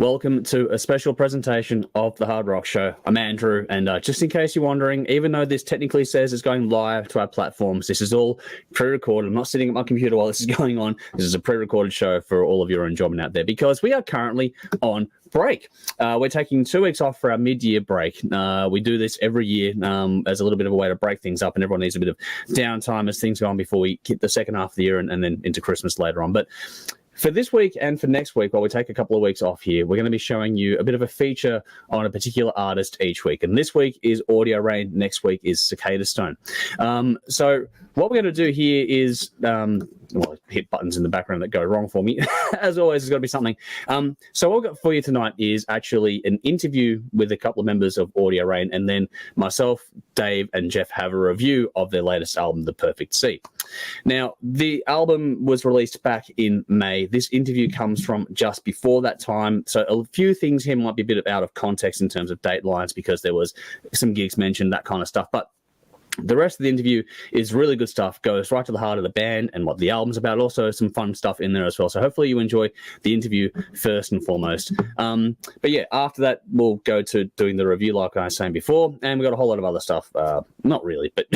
Welcome to a special presentation of the Hard Rock Show. I'm Andrew, and just in case you're wondering, even though this technically says it's going live to our platforms, this is all pre-recorded. I'm not sitting at my computer while this is going on. This is a pre-recorded show for all of your enjoyment out there because we are currently on break. We're taking 2 weeks off for our mid-year break. We do this every year as a little bit of a way to break things up, and everyone needs a bit of downtime as things go on before we hit the second half of the year and then into Christmas later on. But for this week and for next week, while we take a couple of weeks off here, we're going to be showing you a bit of a feature on a particular artist each week. And this week is Audio Rain. Next week is Cicadastone. So what we're going to do here is, hit buttons in the background that go wrong for me. As always, there's got to be something. So what we've got for you tonight is actually an interview with a couple of members of Audio Rain, and then myself, Dave, and Jeff have a review of their latest album, The Perfect Sea. Now, the album was released back in May. This interview comes from just before that time, so a few things here might be a bit out of context in terms of date lines because there was some gigs mentioned, that kind of stuff. But the rest of the interview is really good stuff, goes right to the heart of the band and what the album's about. Also some fun stuff in there as well. So hopefully you enjoy the interview first and foremost. But yeah, after that, we'll go to doing the review like I was saying before. And we've got a whole lot of other stuff. Not really, but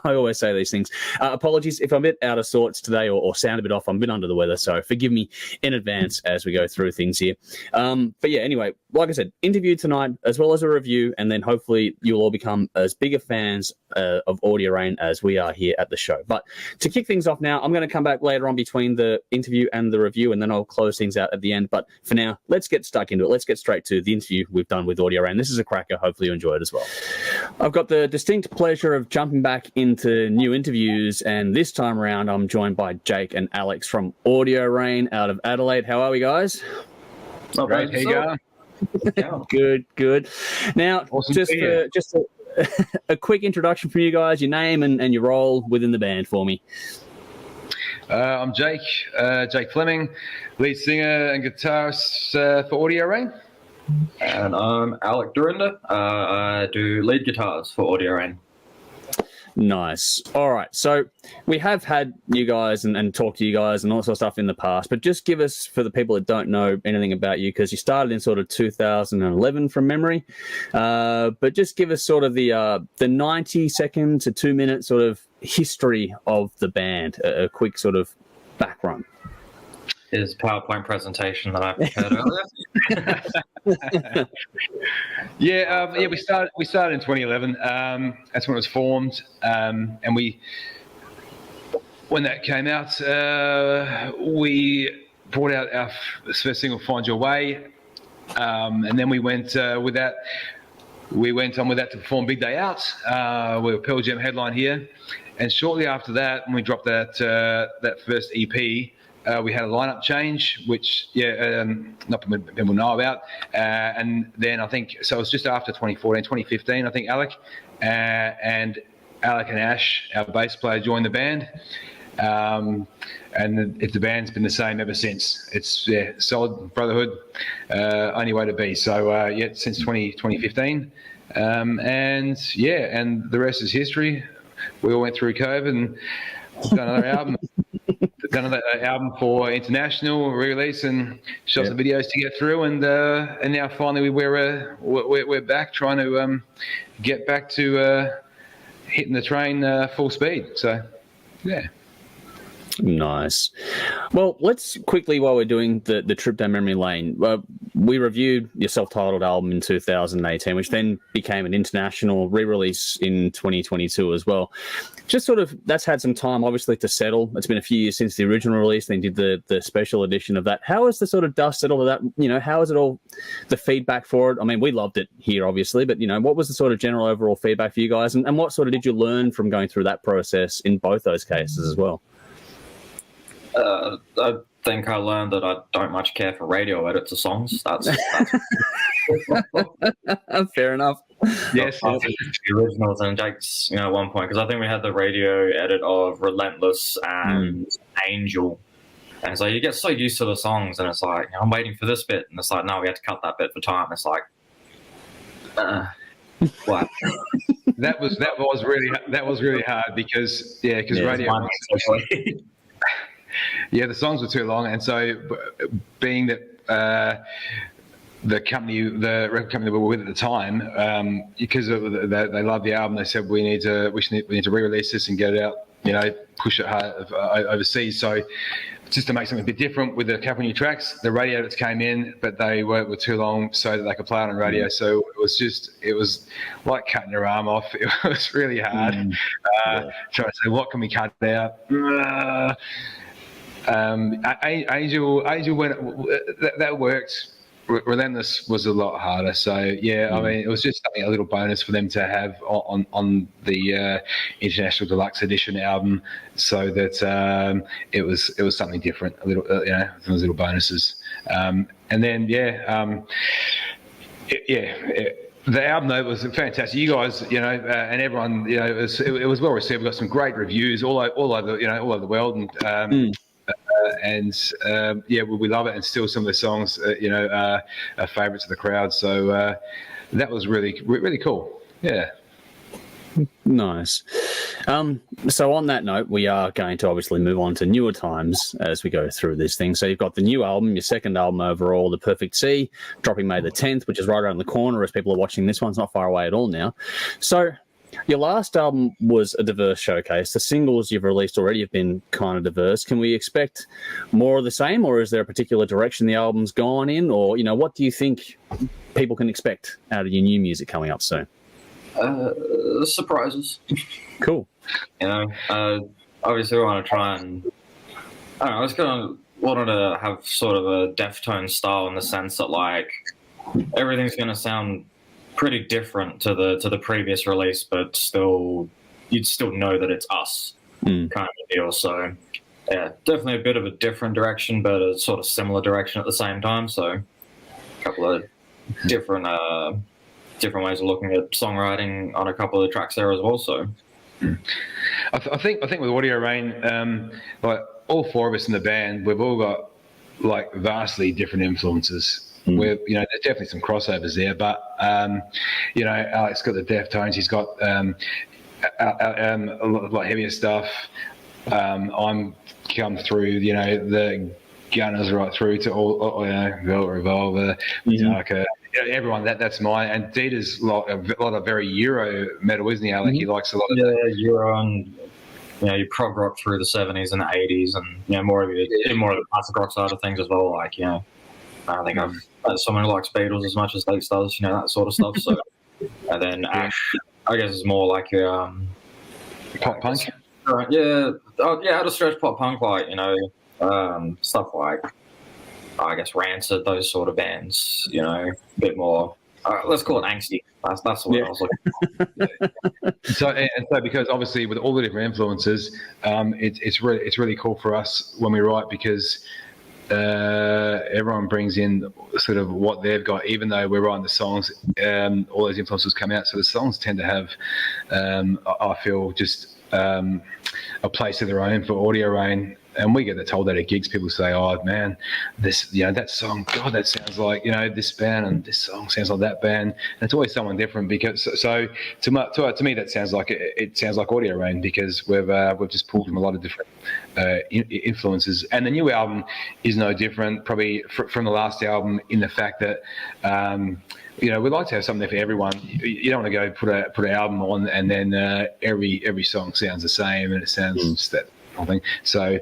I always say these things. Apologies if I'm a bit out of sorts today or sound a bit off. I'm a bit under the weather, so forgive me in advance as we go through things here. But yeah, anyway, like I said, interview tonight as well as a review, and then hopefully you'll all become as bigger fans of Audio Rain as we are here at the show. But to kick things off now, I'm going to come back later on between the interview and the review, and then I'll close things out at the end. But for now, let's get stuck into it. Let's get straight to the interview we've done with Audio Rain. This is a cracker. Hopefully you enjoy it as well. I've got the distinct pleasure of jumping back into new interviews, and this time around I'm joined by Jake and Alex from Audio Rain out of Adelaide. How are we, guys? Not great. How you going? Good. Now, awesome just a quick introduction from you guys, your name and your role within the band for me. I'm Jake Fleming, lead singer and guitarist for Audio Rain. And I'm Alec Dorinda. I do lead guitars for Audio Rain. Nice. All right. So we have had you guys and talked to you guys and all sorts of stuff in the past, but just give us, for the people that don't know anything about you, because you started in sort of 2011 from memory, but just give us sort of the 90-second to 2-minute sort of history of the band, a quick sort of background. His PowerPoint presentation that I prepared earlier. We started in 2011. That's when it was formed, and when that came out, we brought out our first single, "Find Your Way," and then we went with that. We went on with that to perform Big Day Out. We were Pearl Jam headline here, and shortly after that, when we dropped that first EP. We had a lineup change, which not many people know about, and then I think so. It was just after 2014, 2015. I think Alec and Ash, our bass player, joined the band, and the band's been the same ever since. It's solid brotherhood, only way to be. So since 2015, and the rest is history. We all went through COVID and done another album. Done another album for international release and shot some videos to get through, and now finally we're back trying to get back to hitting the train full speed. So yeah. Nice. Well, let's quickly, while we're doing the trip down memory lane, we reviewed your self-titled album in 2018, which then became an international re-release in 2022 as well. Just sort of, that's had some time, obviously, to settle. It's been a few years since the original release. Then did the special edition of that. How has the sort of dust settled of that? How is it all, the feedback for it? I mean, we loved it here, obviously, but, what was the sort of general overall feedback for you guys? And what sort of did you learn from going through that process in both those cases as well? I think I learned that I don't much care for radio edits of songs. That's fair enough. Yes, the originals and Jake's, at one point, because I think we had the radio edit of Relentless and Angel, and so you get so used to the songs, and it's like, I'm waiting for this bit, and it's like, no, we had to cut that bit for time. It's like, what? that was really hard because radio. The songs were too long, and so being that the record company we were with at the time, because they loved the album, they said we need to re-release this and get it out, push it hard overseas. So just to make something a bit different with a couple of new tracks, the radio edits came in, but they were too long so that they could play it on radio. So it was like cutting your arm off. It was really hard. Trying to say, what can we cut out? Angel went, that worked. Relentless was a lot harder. So I mean, it was just something, a little bonus for them to have on the International Deluxe Edition album, so that it was something different. A little, those little bonuses. And then the album though was fantastic. You guys, and everyone, it was well received. We got some great reviews all over the world, and we love it. And still, some of the songs, are favourites of the crowd. So that was really, really cool. Yeah. Nice. So on that note, we are going to obviously move on to newer times as we go through this thing. So you've got the new album, your second album overall, The Perfect Sea, dropping May the 10th, which is right around the corner as people are watching this one. It's not far away at all now. So your last album was a diverse showcase. The singles you've released already have been kind of diverse. Can we expect more of the same, or is there a particular direction the album's gone in? Or, what do you think people can expect out of your new music coming up soon? Surprises. Cool. Obviously we want to try and, I was wanted to have sort of a Deftones style in the sense that like everything's going to sound pretty different to the previous release, but you'd still know that it's us kind of deal. So yeah, definitely a bit of a different direction, but a sort of similar direction at the same time. So a couple of different ways of looking at songwriting on a couple of the tracks there as well. So I think with Audio Rain, like all four of us in the band, we've all got like vastly different influences. There's definitely some crossovers there, but Alex got the Deftones, he's got a lot heavier stuff. I'm come through, the Gunners right through to all Velvet Revolver, Metallica. Everyone, that's mine. And Dieter's like a lot of very Euro metal, isn't he, Alec? He likes a lot of Euro and you prog rock through the 70s and the 80s, and more of the classic rock side of things as well. Like I think I've someone who likes Beatles as much as Dates does, that sort of stuff. So and then Ash, I guess, is more like your pop punk. Out of stretch pop punk, like stuff like, I guess, Rancid, those sort of bands, a bit more, let's call it angsty. That's what I was looking for. So because obviously with all the different influences, it's really cool for us when we write, because everyone brings in sort of what they've got, even though we're writing the songs, all those influences come out. So the songs tend to have, I feel, just a place of their own for Audio Rain. And we get told that at gigs. People say, "Oh man, this, that song, God, that sounds like this band, and this song sounds like that band." And it's always someone different, because so to me that sounds like it sounds like Audio Rain, because we've just pulled from a lot of different influences. And the new album is no different, probably from the last album, in the fact that we'd like to have something there for everyone. You don't want to go put an album on and then every song sounds the same and it sounds just that thing. So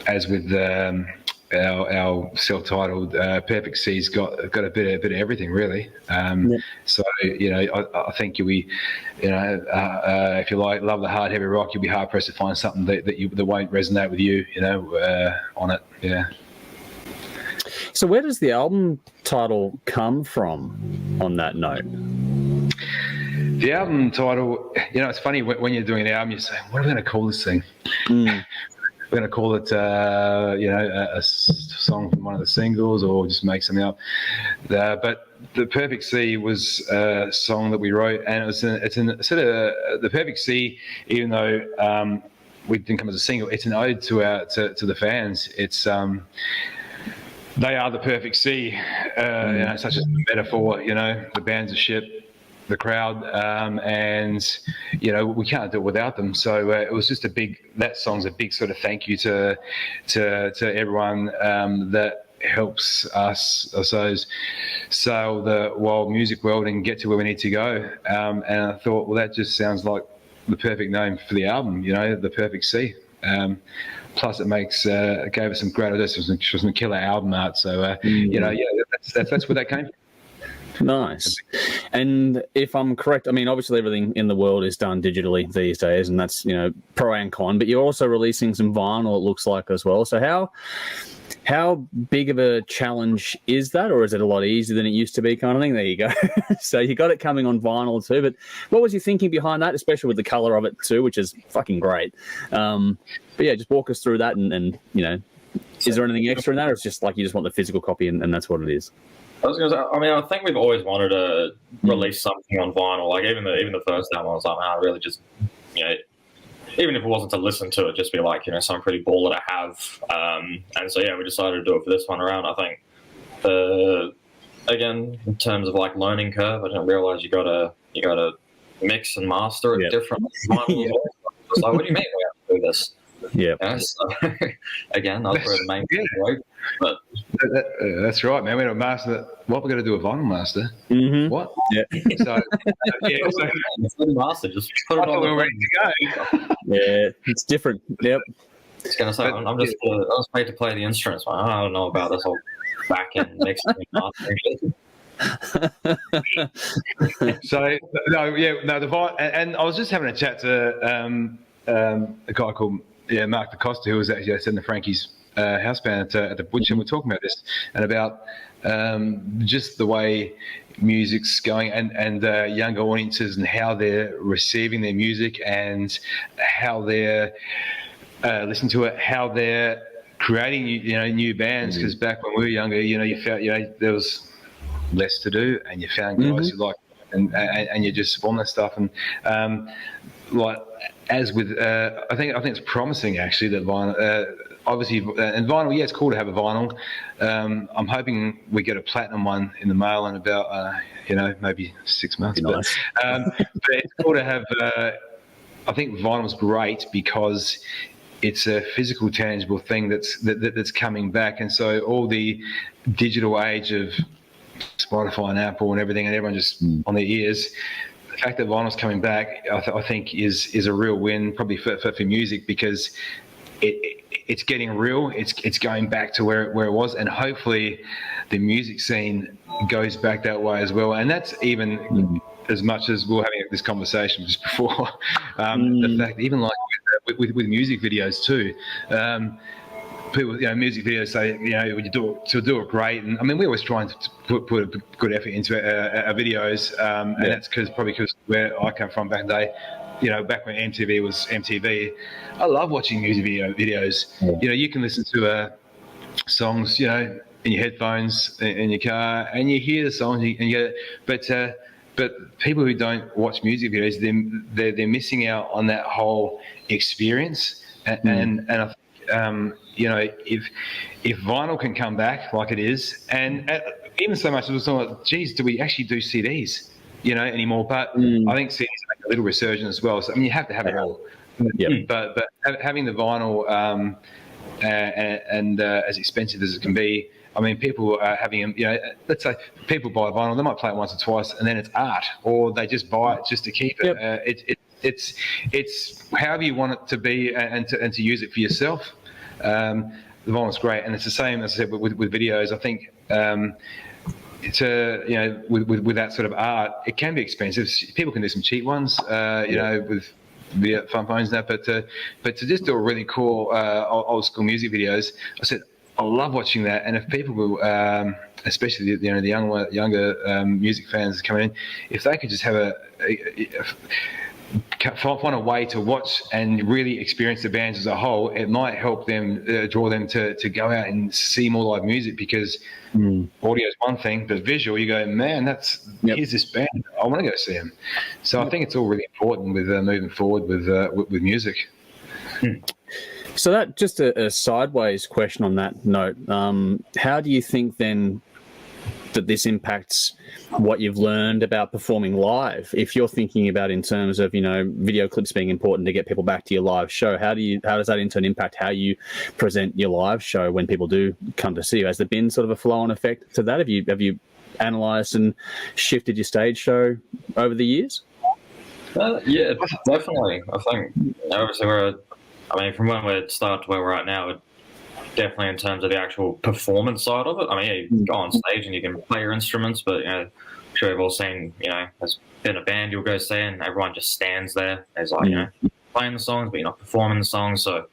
as with our self-titled Perfect Sea's got a bit of everything, really. So I think you'll be, if you love the hard heavy rock, you'll be hard pressed to find something that won't resonate with you, on it. Yeah. So where does the album title come from on that note? The album title, it's funny when you're doing an album, you say, what are we going to call this thing? We're going to call it, a song from one of the singles, or just make something up. But The Perfect Sea was a song that we wrote, and it's sort of The Perfect Sea, even though we didn't come as a single, it's an ode to the fans. It's they are the perfect sea, such as a metaphor. The band's a ship, the crowd, and we can't do it without them. So it was just that song's a big sort of thank you to everyone that helps us, I suppose, sail the wild music world and get to where we need to go. And I thought, well, that just sounds like the perfect name for the album, the perfect C. Plus, it gave us some great ideas, some killer album art. So, that's where that came from. Nice. And if I'm correct, I mean, obviously everything in the world is done digitally these days, and that's, pro and con, but you're also releasing some vinyl, it looks like, as well. So how big of a challenge is that, or is it a lot easier than it used to be, kind of thing? There you go. So you got it coming on vinyl too, but what was your thinking behind that, especially with the color of it too, which is fucking great. But yeah, just walk us through that, and is there anything extra in that, or it's just like you just want the physical copy and that's what it is? I was going to say, I mean, I think we've always wanted to release something on vinyl. Like even the first album, I was like, man, I really just, even if it wasn't to listen to it, just be like, something pretty baller to have. And so yeah, we decided to do it for this one around. I think, again, in terms of like learning curve, I didn't realize you gotta mix and master it differently. Yeah. It's like, what do you mean we have to do this? Yeah. So, again, that's where the main thing works. But that's right, man. We're going to master that. What we're going to do a vinyl master? Mm-hmm. What? Yeah. So, master, just put it on. We're ready to go. Yeah, it's different. Yep. I was going to say, I'm just I was paid to play the instruments. Man. I don't know about this whole back end mixing and mastering. The vinyl, and I was just having a chat to a guy called Mark DaCosta, who was actually in the Frankie's house band at the Butcher, and we're talking about this and about just the way music's going and younger audiences and how they're receiving their music and how they're listening to it, how they're creating new bands. Because back when we were younger, you felt there was less to do, and you found guys who liked and you just formed that stuff. And as with I think it's promising actually that vinyl. Obviously, and vinyl, it's cool to have a vinyl. I'm hoping we get a platinum one in the mail in about, maybe 6 months. Nice. But it's cool to have. I think vinyl's great because it's a physical, tangible thing that's coming back, and so all the digital age of Spotify and Apple and everything, and everyone just on their ears. The fact that vinyl's coming back, I think, is a real win, probably for music, because it's getting real. It's going back to where it was, and hopefully the music scene goes back that way as well. And that's even as much as we were having this conversation just before. The fact that even like with music videos too. People, music videos say, when you do it great. And I mean, we always try to put a good effort into our videos, and that's probably because where I come from back in the day, back when MTV was MTV. I love watching music videos. You can listen to songs, in your headphones in your car, and you hear the songs, but people who don't watch music videos, they're missing out on that whole experience. And I think, if vinyl can come back like it is, and even so much, it was like, geez, do we actually do CDs, anymore? But I think CDs make a little resurgence as well. So I mean, you have to have it all. But having the vinyl and as expensive as it can be, I mean, people are having, let's say people buy vinyl, they might play it once or twice, and then it's art, or they just buy it just to keep it. It's however you want it to be, and to use it for yourself. The vinyl's great, and it's the same as I said with videos. I think with that sort of art, it can be expensive. People can do some cheap ones, with video fun phones and that, but to just do a really cool old school music videos, I said I love watching that. And if people will, especially the younger music fans coming in, if they could just have find a way to watch and really experience the bands as a whole, it might help them draw them to go out and see more live music, because audio is one thing, but visual, you go, man, here's this band, I want to go see them. So I think it's all really important with moving forward with music. So that, just a sideways question on that note, how do you think then that this impacts what you've learned about performing live? If you're thinking about in terms of, video clips being important to get people back to your live show, how does that in turn impact how you present your live show when people do come to see you? Has there been sort of a flow-on effect to that? Have you analysed and shifted your stage show over the years? Yeah, definitely. I think obviously from when we started to where we're at now, definitely in terms of the actual performance side of it. I mean, yeah, you go on stage and you can play your instruments, but I'm sure you've all seen, there's been a band you'll go see and everyone just stands there. There's like, playing the songs, but you're not performing the songs. So,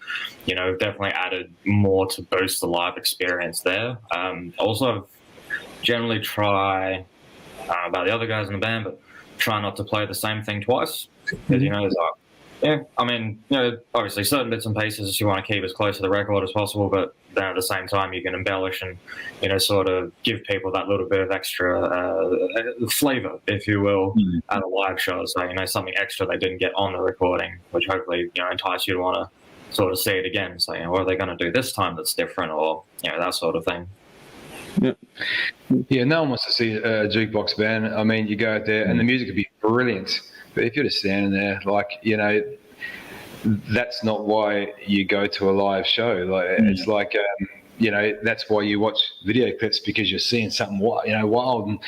we've definitely added more to boost the live experience there. Also, generally try about the other guys in the band, but try not to play the same thing twice. Because, there's obviously certain bits and pieces you want to keep as close to the record as possible, but then at the same time you can embellish and, sort of give people that little bit of extra flavour, if you will, at a live show. So, something extra they didn't get on the recording, which hopefully, entice you to want to sort of see it again. So, what are they going to do this time that's different, or, that sort of thing. Yeah, no one wants to see a jukebox band. I mean, you go out there and the music could be brilliant, but if you're just standing there, that's not why you go to a live show. It's like, that's why you watch video clips, because you're seeing something wild and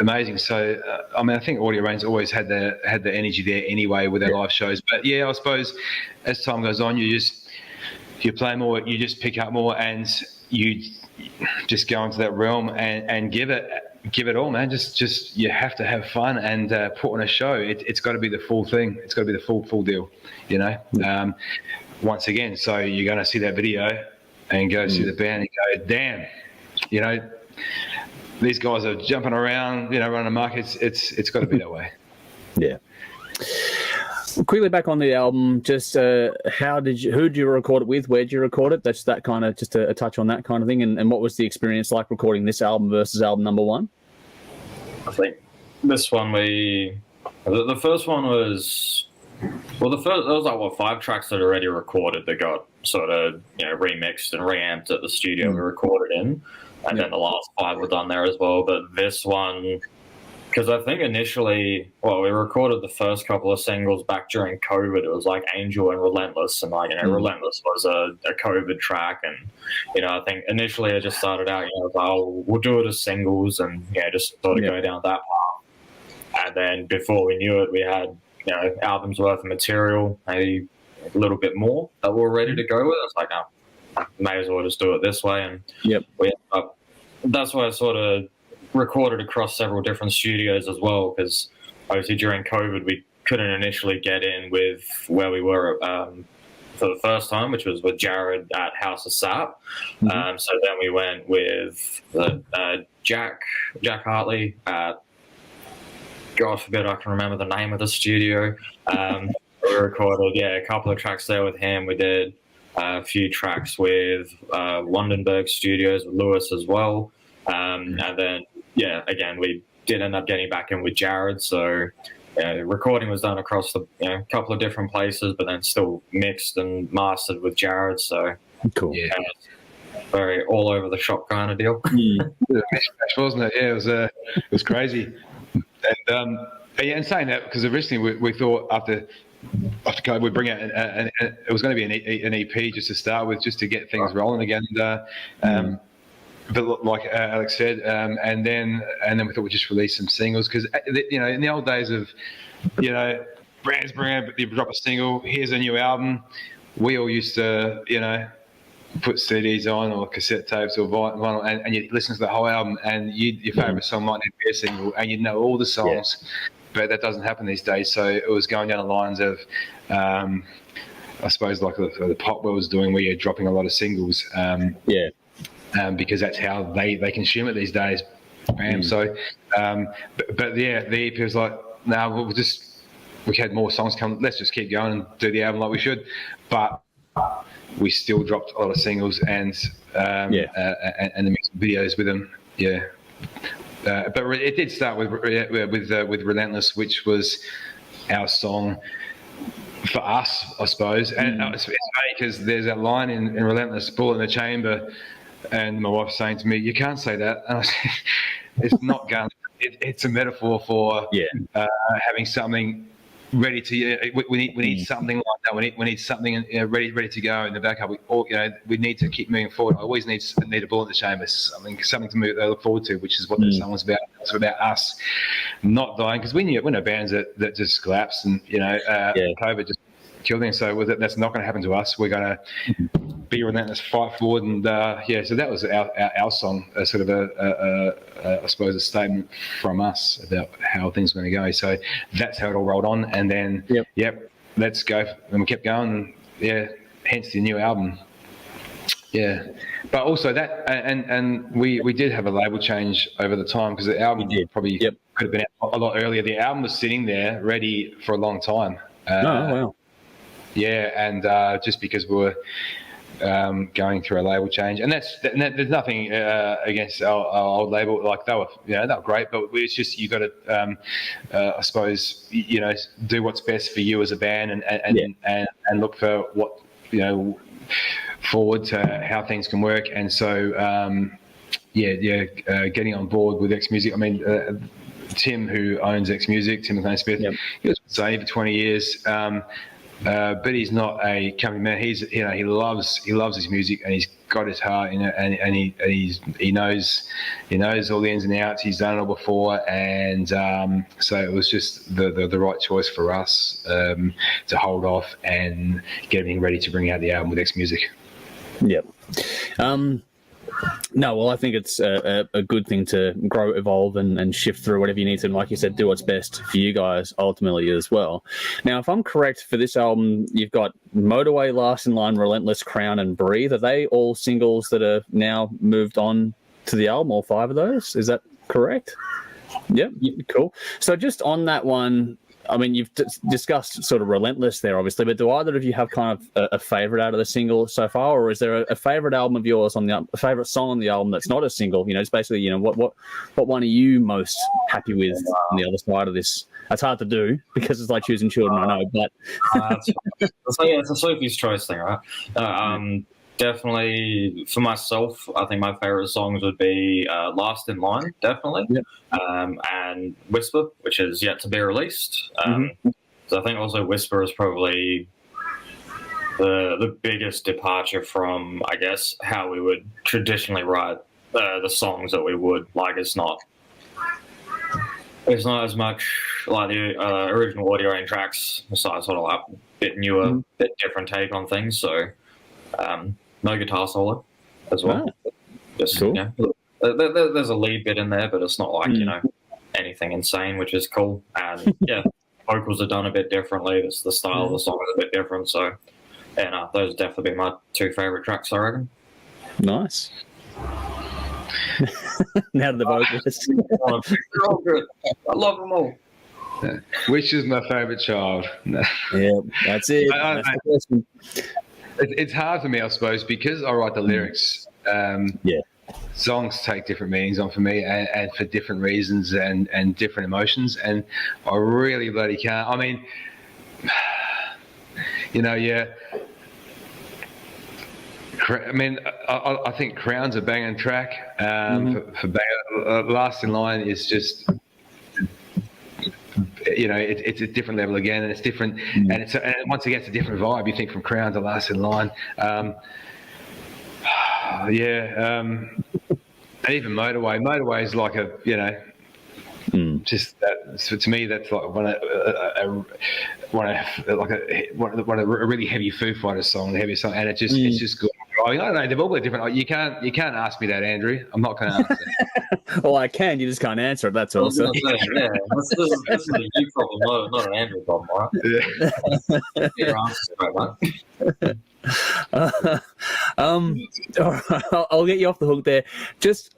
amazing. So, I think Audio Rain's always had the energy there anyway with their live shows. But yeah, I suppose as time goes on, you play more, you just pick up more, and you just go into that realm and give it all, man. Just you have to have fun and put on a show. It's got to be the full thing. It's got to be the full deal, once again. So you're going to see that video and go see the band and go, damn, these guys are jumping around, running amok. It's got to be that way. Yeah. Quickly back on the album, just who did you record it with? Where did you record it? That's that kind of, just a touch on that kind of thing. And what was the experience like recording this album versus album number one? I think this one the first one was, there was 5 tracks that already recorded that got sort of, remixed and reamped at the studio we recorded in. And then the last 5 were done there as well. But this one, because I think initially, we recorded the first couple of singles back during COVID. It was like Angel and Relentless, and Relentless was a COVID track. And, I think initially it just started out, we'll do it as singles and, just sort of go down that path. And then before we knew it, we had, albums worth of material, maybe a little bit more that we were ready to go with. It's like, may as well just do it this way. And that's why I sort of recorded across several different studios as well, because obviously during COVID we couldn't initially get in with where we were for the first time, which was with Jared at House of Sap. So then we went with Jack Hartley at, God forbid I can remember the name of the studio. We recorded a couple of tracks there with him. We did a few tracks with Wandenberg Studios with Lewis as well. And then again, we did end up getting back in with Jared. So recording was done across a couple of different places, but then still mixed and mastered with Jared. So cool. Yeah, very all over the shop kind of deal. Wasn't it? Yeah, it was crazy. And saying that, because originally we thought after COVID we'd bring out it was going to be an EP just to start with, just to get things rolling again. But like Alex said, and then we thought we'd just release some singles, because in the old days of brands you drop a single, here's a new album, we all used to put CDs on or cassette tapes or vinyl, and you listen to the whole album, and your favourite song might need to be a single, and you'd know all the songs, but that doesn't happen these days. So it was going down the lines of I suppose like the pop world was doing, where you're dropping a lot of singles. Because that's how they consume it these days. So, but yeah, the EP was like, no, we had more songs come. Let's just keep going and do the album like we should. But we still dropped a lot of singles and the music videos with them. Yeah. But it did start with Relentless, which was our song for us, I suppose. And it's funny because there's that line in Relentless, "Bullet in the Chamber," and my wife's saying to me, "You can't say that." And I said, It's not gun. It's a metaphor for having something ready to. We need something like that. We need something ready to go in the backup. We need to keep moving forward. I always need a bullet in the chamber. Something to look forward to, which is what the song was about. It's about us not dying, because we know bands that just collapsed, and COVID just killed them. So that's not going to happen to us. We're going to be relentless, fight forward, and so that was our song, sort of I suppose a statement from us about how things were going to go. So that's how it all rolled on, and then let's go, and we kept going, hence the new album. But also that, and we did have a label change over the time, because the album probably could have been out a lot earlier. The album was sitting there ready for a long time. Wow. Yeah, and just because we were going through a label change, and there's nothing against our old label. Like they were great, but it's just you got to, I suppose, do what's best for you as a band, and look for what forward to how things can work. And so getting on board with X Music. I mean, Tim, who owns X Music, Tim McLean Smith, he was with Sony for 20 years. But he's not a company man. He loves his music, and he's got his heart in it, and he knows all the ins and outs. He's done it all before, and so it was just the right choice for us to hold off and get everything ready to bring out the album with X Music. Yep. No, well, I think it's a good thing to grow, evolve, and shift through whatever you need to. And like you said, do what's best for you guys ultimately as well. Now, if I'm correct, for this album, you've got Motorway, Last in Line, Relentless, Crown, and Breathe. Are they all singles that are now moved on to the album, all 5 of those? Is that correct? Yep. Cool. So just on that one, I mean, you've discussed sort of Relentless there, obviously, but do either of you have kind of a favourite out of the single so far, or is there a favourite album of yours a favourite song on the album that's not a single? It's basically, what one are you most happy with on the other side of this? That's hard to do because it's like choosing children, I know, but it's a Sophie's choice thing, right? Definitely, for myself, I think my favourite songs would be Last in Line, definitely, and Whisper, which is yet to be released. So I think also Whisper is probably the biggest departure from, I guess, how we would traditionally write the songs that we would. Like, it's not as much like the original audio and tracks, besides sort of like a bit newer, bit different take on things. So no guitar solo as well. Just, cool. There's a lead bit in there, but it's not like anything insane, which is cool. And vocals are done a bit differently. It's the style of the song is a bit different. So those would definitely be my 2 favourite tracks, I reckon. Nice. Now to the vocalists. They're all good. I love them all. Which is my favourite child? Yeah, that's it. That's the question. It's hard for me, I suppose, because I write the lyrics. Songs take different meanings on for me, and for different reasons and different emotions, and I really bloody can't. I mean, I think Crown's a banging track. For banger, Last in Line is just. It's a different level again, and it's different, and once again, it's a different vibe. You think from Crown to Last in Line, and even Motorway. Motorway is like just that. So to me, that's like a really heavy Foo Fighters song, the heaviest song, and it's just good. I don't know. They've all got different. You can't ask me that, Andrew. I'm not going to answer that. Well, I can. You just can't answer it. That's all. So. This is a you problem, not an Andrew problem, right? Your answer's right, mate. All right, I'll get you off the hook there. Just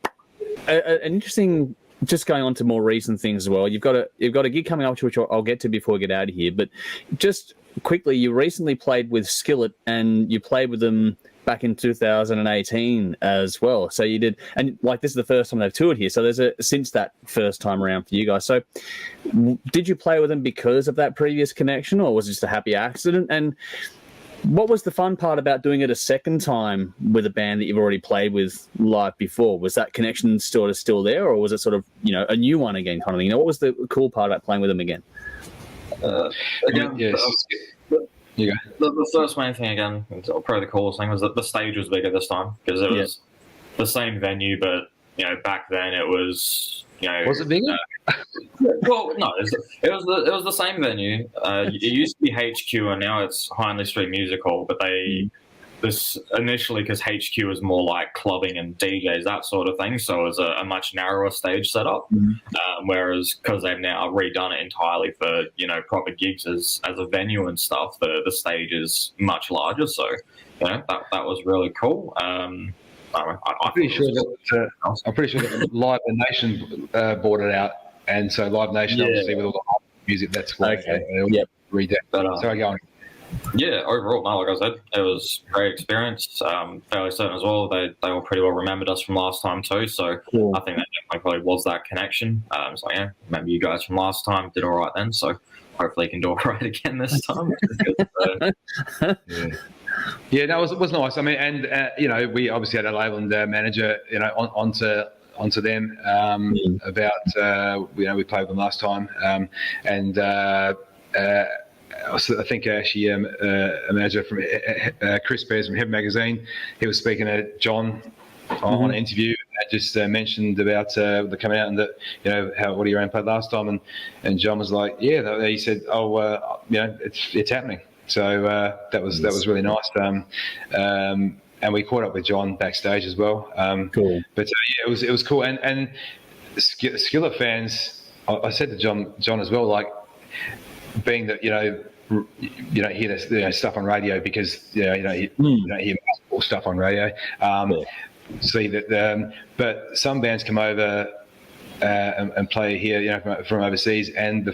an interesting. Just going on to more recent things as well. You've got a gig coming up, which I'll get to before we get out of here. But just quickly, you recently played with Skillet, and you played with them back in 2018 as well. So you did, and like this is the first time they've toured here. So there's since that first time around for you guys. So did you play with them because of that previous connection, or was it just a happy accident? And What was the fun part about doing it a second time with a band that you've already played with live before? Was that connection still there, or was it sort of, a new one again kind of thing? What was the cool part about playing with them again? Again, Yes. You go. the first main thing again, probably the coolest thing was that the stage was bigger this time because it was the same venue, but back then it was Was it bigger? Well, no, it was the same venue. It used to be HQ, and now it's Hindley Street Music Hall. But this initially, because HQ was more like clubbing and DJs, that sort of thing. So it was a much narrower stage setup. Whereas because they've now redone it entirely for proper gigs as a venue and stuff, the stage is much larger. So that was really cool. I'm pretty sure that Live Nation bought it out, and so Live Nation obviously with all the music, that's why they redid that. Sorry, go on. Yeah, overall, no, like I said, it was a great experience. Fairly certain as well. They all pretty well remembered us from last time too, so I think that definitely probably was that connection. So maybe you guys from last time did all right then, so hopefully you can do all right again this time. Yeah, no, it was nice. I mean, and we obviously had a label and manager, onto them about we played with them last time, and I think actually a manager from Chris Bears from Heaven Magazine, he was speaking to John on an interview and just mentioned about the coming out and that what he ran played last time, and John was like, he said, it's happening. So that was really nice. And we caught up with John backstage as well. Cool. But it was cool. And Skillet fans, I said to John as well, like, being that you don't hear this stuff on radio because you don't hear multiple stuff on radio. See that, but some bands come over and play here, from overseas, and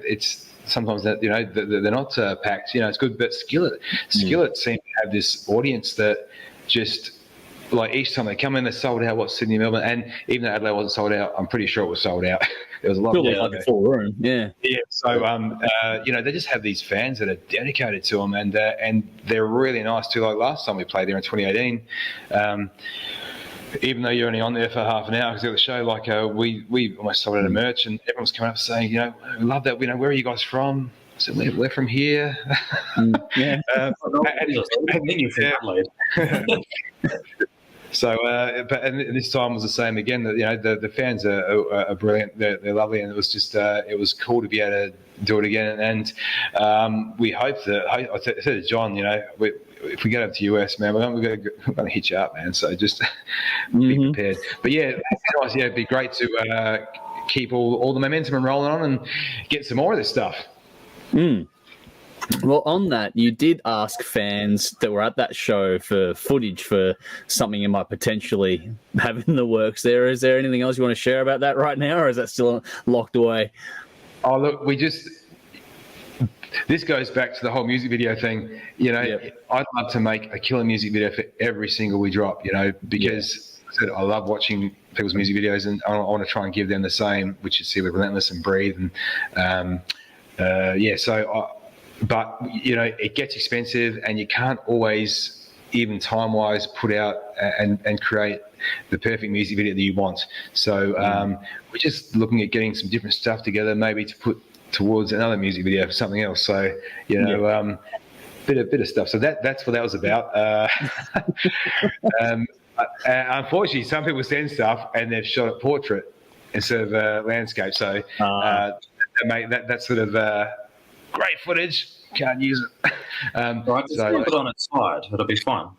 it's. Sometimes that they're not packed. It's good, but Skillet seem to have this audience that just like each time they come in, they're sold out. What Sydney, Melbourne, and even though Adelaide wasn't sold out, I'm pretty sure it was sold out. There was a lot. Like a full room, yeah. So they just have these fans that are dedicated to them, and they're really nice too. Like last time we played there in 2018. Even though you're only on there for half an hour because of the show, like we almost sold out of merch, and everyone was coming up saying, we love that. Where are you guys from? I said, we're from here. So, and this time was the same again. That the fans are brilliant. They're lovely, and it was just it was cool to be able to do it again. And we hope that I said to John, if we get up to US, man, we're going to hit you up, man. So just be prepared. But it'd be great to keep all the momentum rolling on and get some more of this stuff. Well, on that, you did ask fans that were at that show for footage for something you might potentially have in the works there. Is there anything else you want to share about that right now, or is that still locked away? Oh, look, this goes back to the whole music video thing. I'd love to make a killer music video for every single we drop, because I love watching people's music videos, and I want to try and give them the same, which you see with Relentless and Breathe. And but it gets expensive, and you can't always, even time-wise, put out and create the perfect music video that you want. So we're just looking at getting some different stuff together, maybe to put towards another music video for something else. So bit of stuff. So that's what that was about. Unfortunately, some people send stuff and they've shot a portrait instead of landscape. So that's sort of great footage. Can't use it. Right, just flip it on its side. It'll be fun.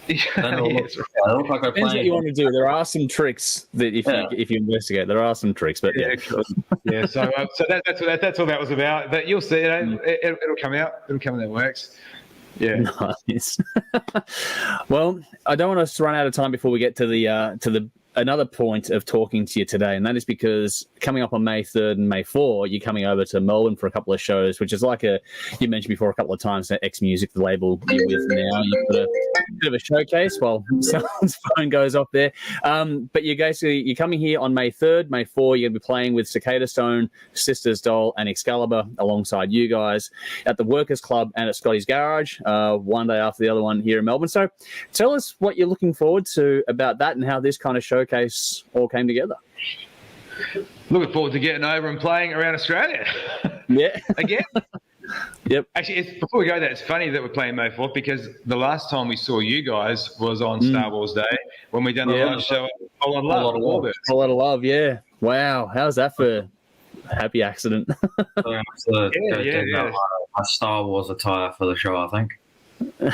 Depends what you want to do. There are some tricks that if you investigate, there are some tricks. But so that's all that was about. But you'll see, it'll come out. It'll come out. That works. Yeah. Nice. Well, I don't want us to run out of time before we get to the another point of talking to you today, and that is because coming up on May 3rd and May 4th, you're coming over to Melbourne for a couple of shows, which is like you mentioned before a couple of times, that X Music, the label you're with now, you've got a bit of a showcase while someone's phone goes off there. But you're coming here on May 3rd, May 4th, you're going to be playing with Cicadastone, Sisters Doll, and Excalibur alongside you guys at the Workers Club and at Scotty's Garage, one day after the other one here in Melbourne. So tell us what you're looking forward to about that and how this kind of showcase all came together. Looking forward to getting over and playing around Australia. Yeah. Again. Yep. Actually, before we go there, it's funny that we're playing May 4th because the last time we saw you guys was on Star Wars Day when we done a live show at A Lot of Love. A Lot of Love, yeah. Wow. How's that for a happy accident? My Star Wars attire for the show, I think. No,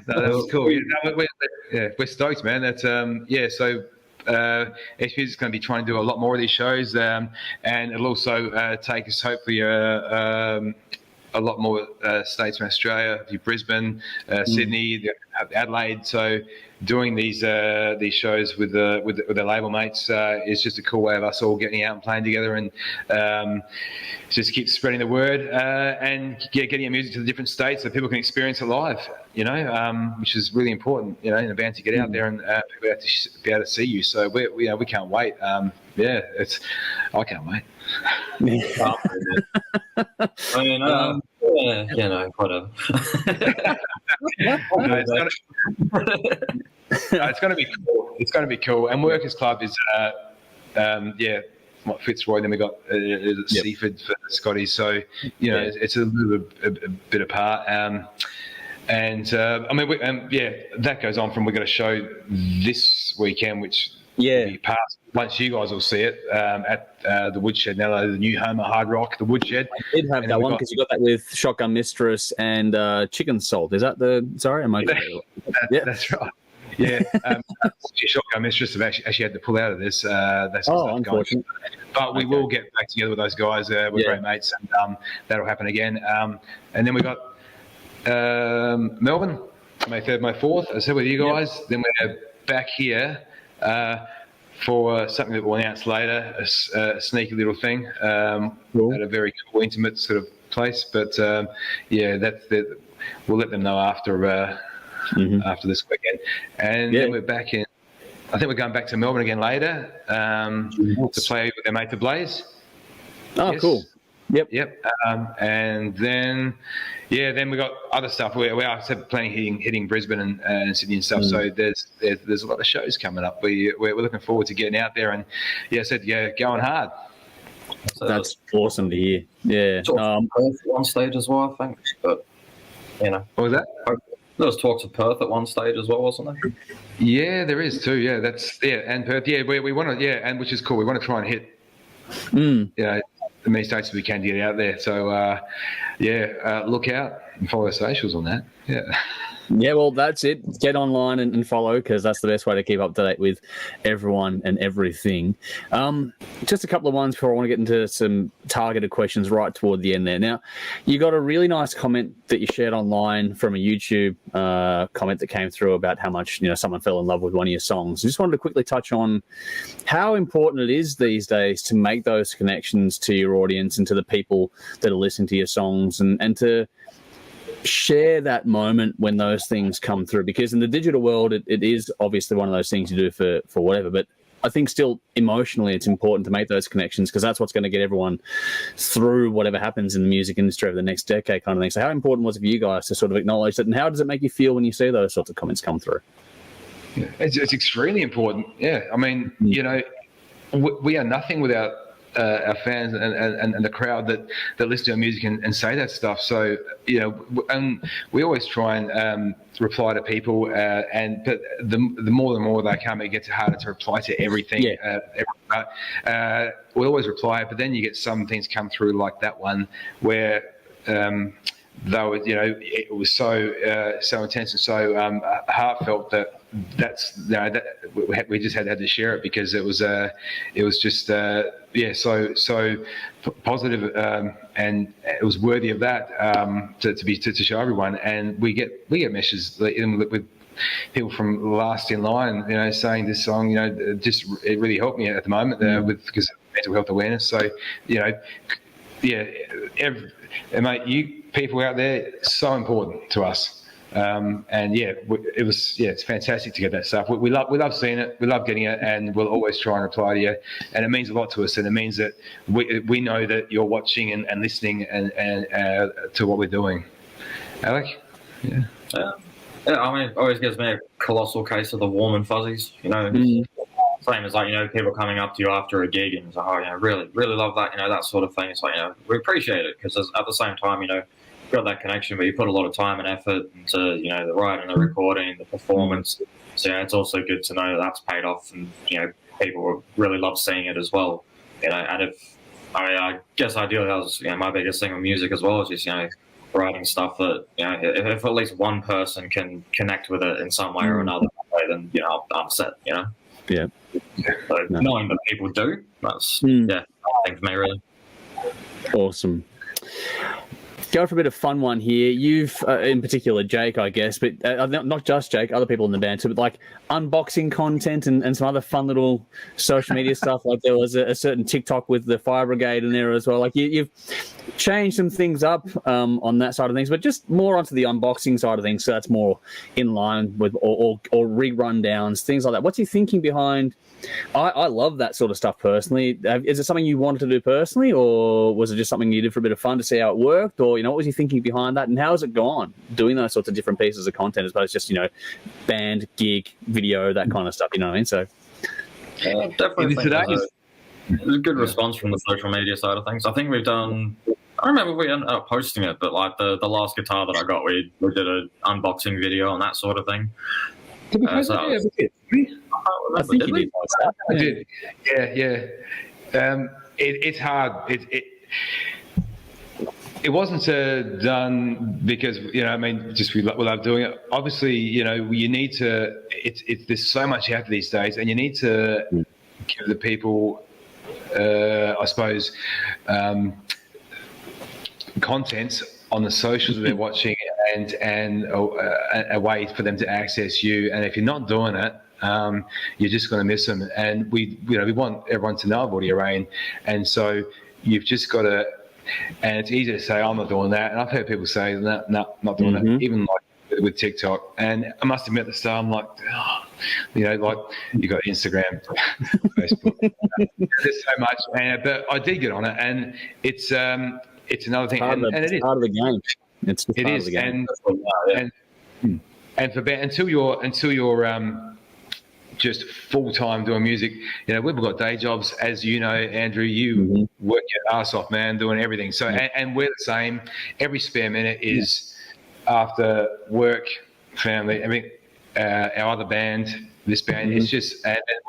that was cool. We're stoked, man. That's So X Music's going to be trying to do a lot more of these shows, and it'll also take us hopefully a lot more states from Australia, Brisbane, Sydney, Adelaide. So doing these shows with the label mates is just a cool way of us all getting out and playing together, and just keep spreading the word and getting our music to the different states so people can experience it live. Which is really important. In a band to get out there and people have to be able to see you. So we can't wait. I can't wait. Whatever. It's going to be cool. It's going to be cool. And Workers Club is, Fitzroy. Then we got Seaford for the Scotties. So it's a little bit apart. That goes on from we've got a show this weekend, which will be passed once you guys will see it at the Woodshed, now the new home of hard rock, the Woodshed. I did have that one because you got that with Shotgun Mistress and Chicken Salt. Is that the? Sorry, am I? That's right. Yeah, Shotgun Mistress have actually had to pull out of this. That's unfortunate. But we will get back together with those guys. We're great mates, and that'll happen again. And then we got Melbourne, May 3rd, May 4th. I said with you guys. Yep. Then we're back here for something that we'll announce later, a sneaky little thing at a very cool, intimate sort of place. But we'll let them know after this weekend. And then we're back in. I think we're going back to Melbourne again later to play with their mate, the Blaze. Oh, yes. Cool. Yep. And then we got other stuff. We are planning hitting Brisbane and Sydney and stuff. So there's a lot of shows coming up. We're looking forward to getting out there and going hard. So that's awesome to hear. Yeah. One stage as well, I think. But what was that? There was talks of Perth at one stage as well, wasn't there? Yeah, there is too. Yeah, and Perth. Yeah, we want to. Yeah, and which is cool. We want to try and hit. The many states we can get out there. So, look out and follow our socials on that. Yeah. Yeah, well, that's it. Get online and follow, because that's the best way to keep up to date with everyone and everything. Just a couple of ones before I want to get into some targeted questions right toward the end there. Now, you got a really nice comment that you shared online from a YouTube comment that came through about how much someone fell in love with one of your songs. I just wanted to quickly touch on how important it is these days to make those connections to your audience and to the people that are listening to your songs, and to share that moment when those things come through, because in the digital world it is obviously one of those things you do for whatever, but I think still emotionally it's important to make those connections, because that's what's going to get everyone through whatever happens in the music industry over the next decade kind of thing. So how important was it for you guys to sort of acknowledge that, and how does it make you feel when you see those sorts of comments come through? It's extremely important. I mean, we are nothing without our fans and the crowd that listen to our music and say that stuff. So, and we always try and reply to people, but the more they come, it gets harder to reply to everything. We always reply, but then you get some things come through like that one where though it was so intense and so heartfelt that we just had to share it, because it was just so positive, and it was worthy of that to show everyone. And we get messages with people from last in line, saying this song, it really helped me at the moment because of mental health awareness. So, mate, you people out there, so important to us. It's fantastic to get that stuff. We love seeing it, we love getting it, and we'll always try and reply to you. And it means a lot to us, and it means that we know that you're watching and listening and to what we're doing. Alec? Yeah. I mean, it always gives me a colossal case of the warm and fuzzies. Same as people coming up to you after a gig and it's like, really, really love that. That sort of thing. It's like, we appreciate it because at the same time, you've got that connection, but you put a lot of time and effort into, the writing, the recording, the performance. So it's also good to know that's paid off, and people really love seeing it as well. And I guess ideally that was my biggest thing with music as well, is just writing stuff that if at least one person can connect with it in some way or another, then I'm set. Yeah. So knowing that people do, that's I think for me really awesome. Go for a bit of fun one here. You've, in particular, Jake, I guess, but not just Jake, other people in the band too, but like unboxing content and some other fun little social media stuff. Like there was a certain TikTok with the fire brigade in there as well. Like you've changed some things up on that side of things, but just more onto the unboxing side of things. So that's more in line with or re-rundowns, things like that. What's your thinking behind? I love that sort of stuff personally. Is it something you wanted to do personally, or was it just something you did for a bit of fun to see how it worked? Or, what was your thinking behind that, and how has it gone doing those sorts of different pieces of content as opposed to just, band, gig, video, that kind of stuff, you know what I mean? So definitely there's a good response from the social media side of things. I think we've done, I remember we ended up posting it, but like the last guitar that I got, we did an unboxing video and that sort of thing. Did we post that? I think you did. I did. Yeah. It's hard. It wasn't done because just we love doing it. Obviously, you need to. There's so much out there these days, and you need to give the people, I suppose, content on the socials that they're watching, and a way for them to access you. And if you're not doing it, you're just going to miss them. And we want everyone to know about Audio Rain, and so you've just got to. And it's easy to say, I'm not doing that. And I've heard people say, no, not doing that, even like with TikTok. And I must admit at the start, I'm like, like you got Instagram, Facebook. There's so much. But I did get on it, and it's another thing. It's part of the game. It's part of the game. And for until you're just full time doing music, we've got day jobs, as you know, Andrew. You work your ass off, man, doing everything. So and we're the same. Every spare minute is after work, family. Our other band, this band, it's just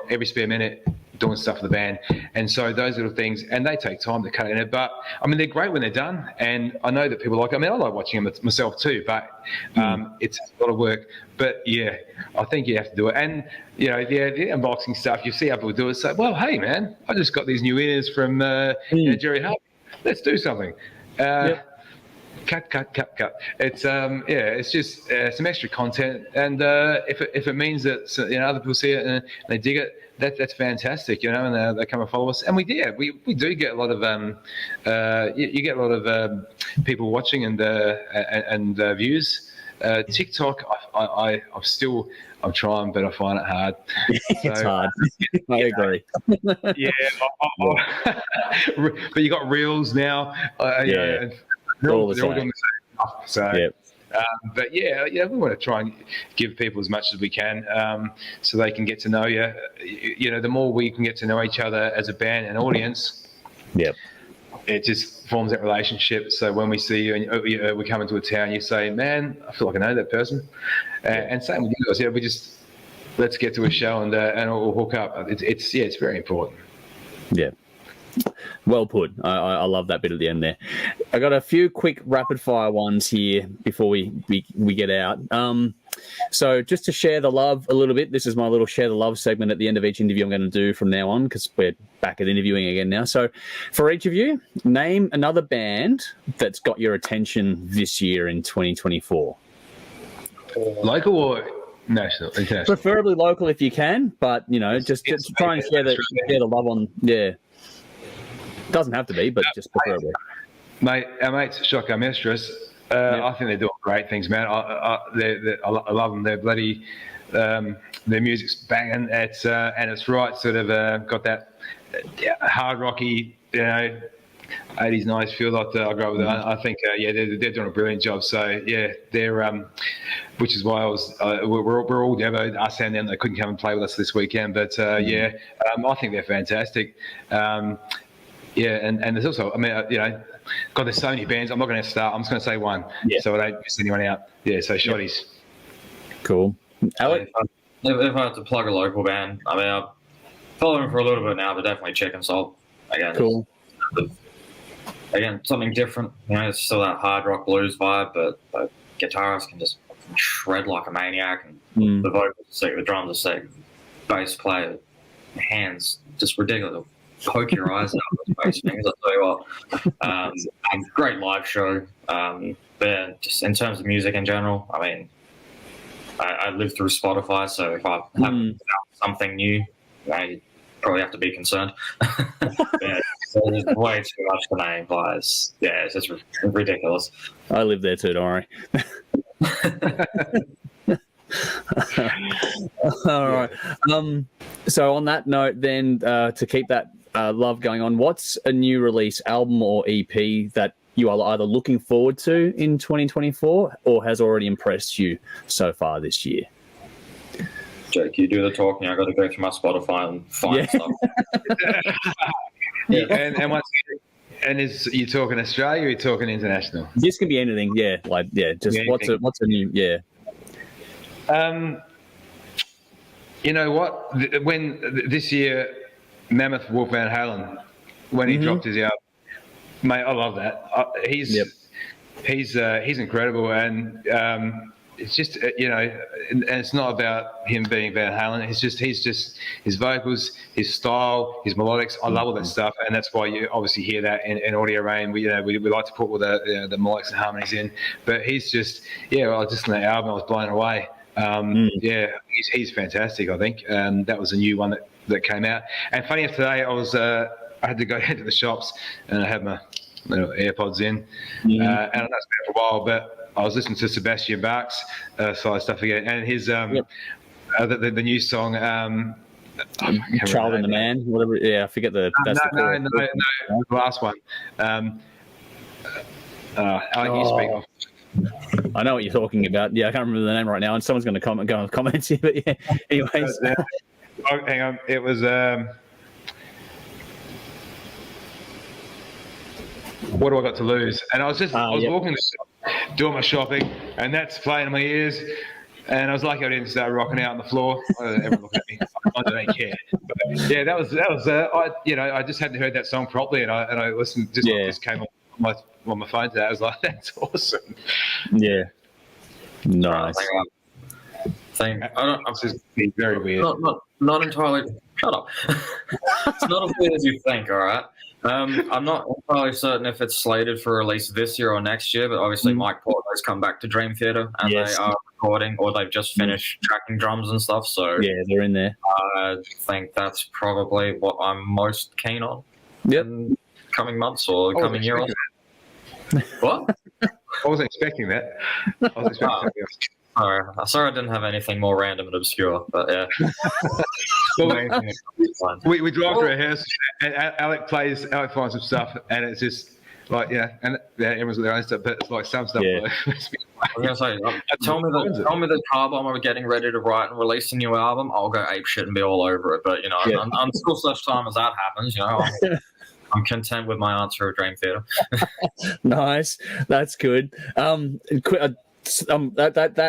every spare minute doing stuff for the band. And so those little things, and they take time to cut in it, but they're great when they're done. And I know that people I like watching them myself too, but it's a lot of work. But yeah, I think you have to do it. And the unboxing stuff, you see how people do it. So, well, hey man, I just got these new ears from Jerry Harvey. Let's do something. Cut. It's it's just some extra content, and if it means that other people see it and they dig it, that's fantastic, and they come and follow us. And we do get a lot of you get a lot of people watching and views. TikTok, I'm trying, but I find it hard. It's hard. I agree. Yeah, but you got reels now. They're all doing the same stuff. So, but we want to try and give people as much as we can, so they can get to know you. The more we can get to know each other as a band and audience, it just forms that relationship. So when we see you and we come into a town, you say, "Man, I feel like I know that person," and same with you guys. We just let's get to a show and we'll hook up. It's very important. Yeah. Well put. I love that bit at the end there. I got a few quick rapid fire ones here before we get out. So just to share the love a little bit, this is my little share the love segment at the end of each interview I'm going to do from now on, because we're back at interviewing again now. So for each of you, name another band that's got your attention this year in 2024. Local or National, international. Preferably local if you can, but just try and share the love on. Yeah, doesn't have to be, but just preferably. Mate, our mates Shotgun Mistress. I think they're doing great things, man. I love them. They're bloody. Their music's banging. It's and it's right. Sort of got that hard rocky, 80s, 90s feel like I grew up with. I think, they're doing a brilliant job. So yeah, they're which is why we're all devoted, us and them. They couldn't come and play with us this weekend, but I think they're fantastic. And there's also, God, there's so many bands. I'm not going to start. I'm just going to say one, so I don't miss anyone out. Yeah, so Shotties. Cool. Alec? If I had to plug a local band, I've followed them for a little bit now, but definitely Chicken Soul. Again, cool. Again, something different. It's still that hard rock blues vibe, but the guitarist can just shred like a maniac, and the vocals are sick, the drums are sick, bass player, hands just ridiculous. Poke your eyes out with bass fingers, I'll tell you what. And great live show. But just in terms of music in general, I live through Spotify, so if I have something new, you probably have to be concerned. There's way too much to name, but it's just ridiculous. I live there too, don't worry. All right. So on that note, then, to keep that love going on, what's a new release, album or EP that you are either looking forward to in 2024 or has already impressed you so far this year? Jake, you do the talking. I got to go through my Spotify and find stuff. And is you talking Australia or you talking international? This can be anything. Just what's a new You know what? When this year, Mammoth Wolf Van Halen, when he dropped his album, mate, I love that. He's incredible, and it's just and it's not about him being Van Halen. He's just his vocals, his style, his melodics. I love all that stuff, and that's why you obviously hear that in Audio Rain. We like to put all the melodics and harmonies in, but he's just I was just on that album, I was blown away. He's fantastic. I think that was a new one that came out. And funny enough, today I had to go into the shops and I had my little AirPods in, and I know it's been for a while, but I was listening to Sebastian Bach's side stuff again, and his the new song, Child and the Man, whatever. Yeah, I forget the. No, the last one. You speak off. I know what you're talking about. Yeah, I can't remember the name right now, and someone's going to go in the comments here. But yeah, anyways. Hang on, it was. What do I got to lose? And I was walking the shop, doing my shopping, and that's playing in my ears. And I was lucky I didn't start rocking out on the floor. Everyone looked at me. I don't care. But yeah, that was. I just hadn't heard that song properly, and I listened. Just came on my phone today. I was like, that's awesome. Yeah. Nice. It's just very weird. Not entirely. Shut up. It's not as weird as you think. All right. I'm not entirely certain if it's slated for release this year or next year, but obviously Mike Portnoy's come back to Dream Theater and they are recording, or they've just finished tracking drums and stuff. So yeah, they're in there. I think that's probably what I'm most keen on. In coming months or coming year. What? I wasn't expecting that. I was expecting something else. Sorry, I didn't have anything more random and obscure, but yeah. we drive to a house, and Alec finds some stuff, and it's just like everyone's got their own stuff, but it's like some stuff. Yeah. I was gonna say, tell me the car bomb are getting ready to write and release a new album. I'll go ape shit and be all over it. But until such time as that happens, I'm content with my answer of Dream Theater. Nice, that's good. That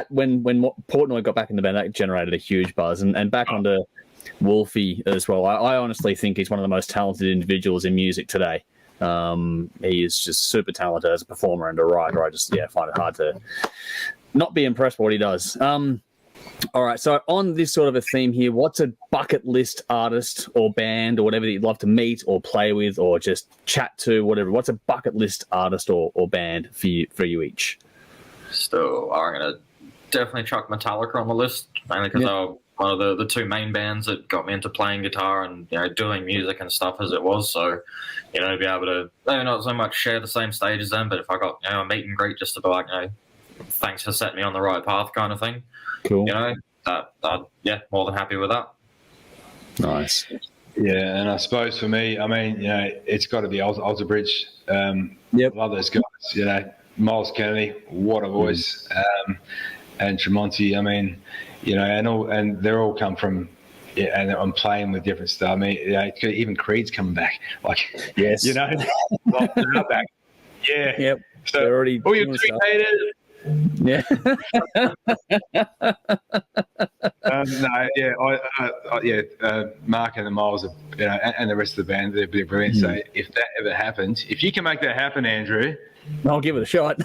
when Portnoy got back in the band, that generated a huge buzz, and back onto Wolfie as well. I honestly think he's one of the most talented individuals in music today. He is just super talented as a performer and a writer. I just find it hard to not be impressed by what he does. All right, so on this sort of a theme here, what's a bucket list artist or band or whatever that you'd love to meet or play with or just chat to, whatever? What's a bucket list artist or band for you each? So I'm going to definitely chuck Metallica on the list, mainly because they were one of the two main bands that got me into playing guitar and doing music and stuff as it was. So, to be able to maybe not so much share the same stage as them, but if I got a meet and greet just to be like, thanks for setting me on the right path kind of thing. Cool. More than happy with that. Nice. Yeah, and I suppose for me, it's got to be Alter Bridge. Love those guys. Miles Kennedy, what a voice, and Tremonti. And they're all come from. Yeah, and I'm playing with different stuff. Even Creed's coming back. Like, yes, they're not back. Yeah. Yep. So, they're already. All your tweet haters. Yeah. Mark and the Miles, and the rest of the band, they're brilliant. So if that ever happens, if you can make that happen, Andrew, I'll give it a shot.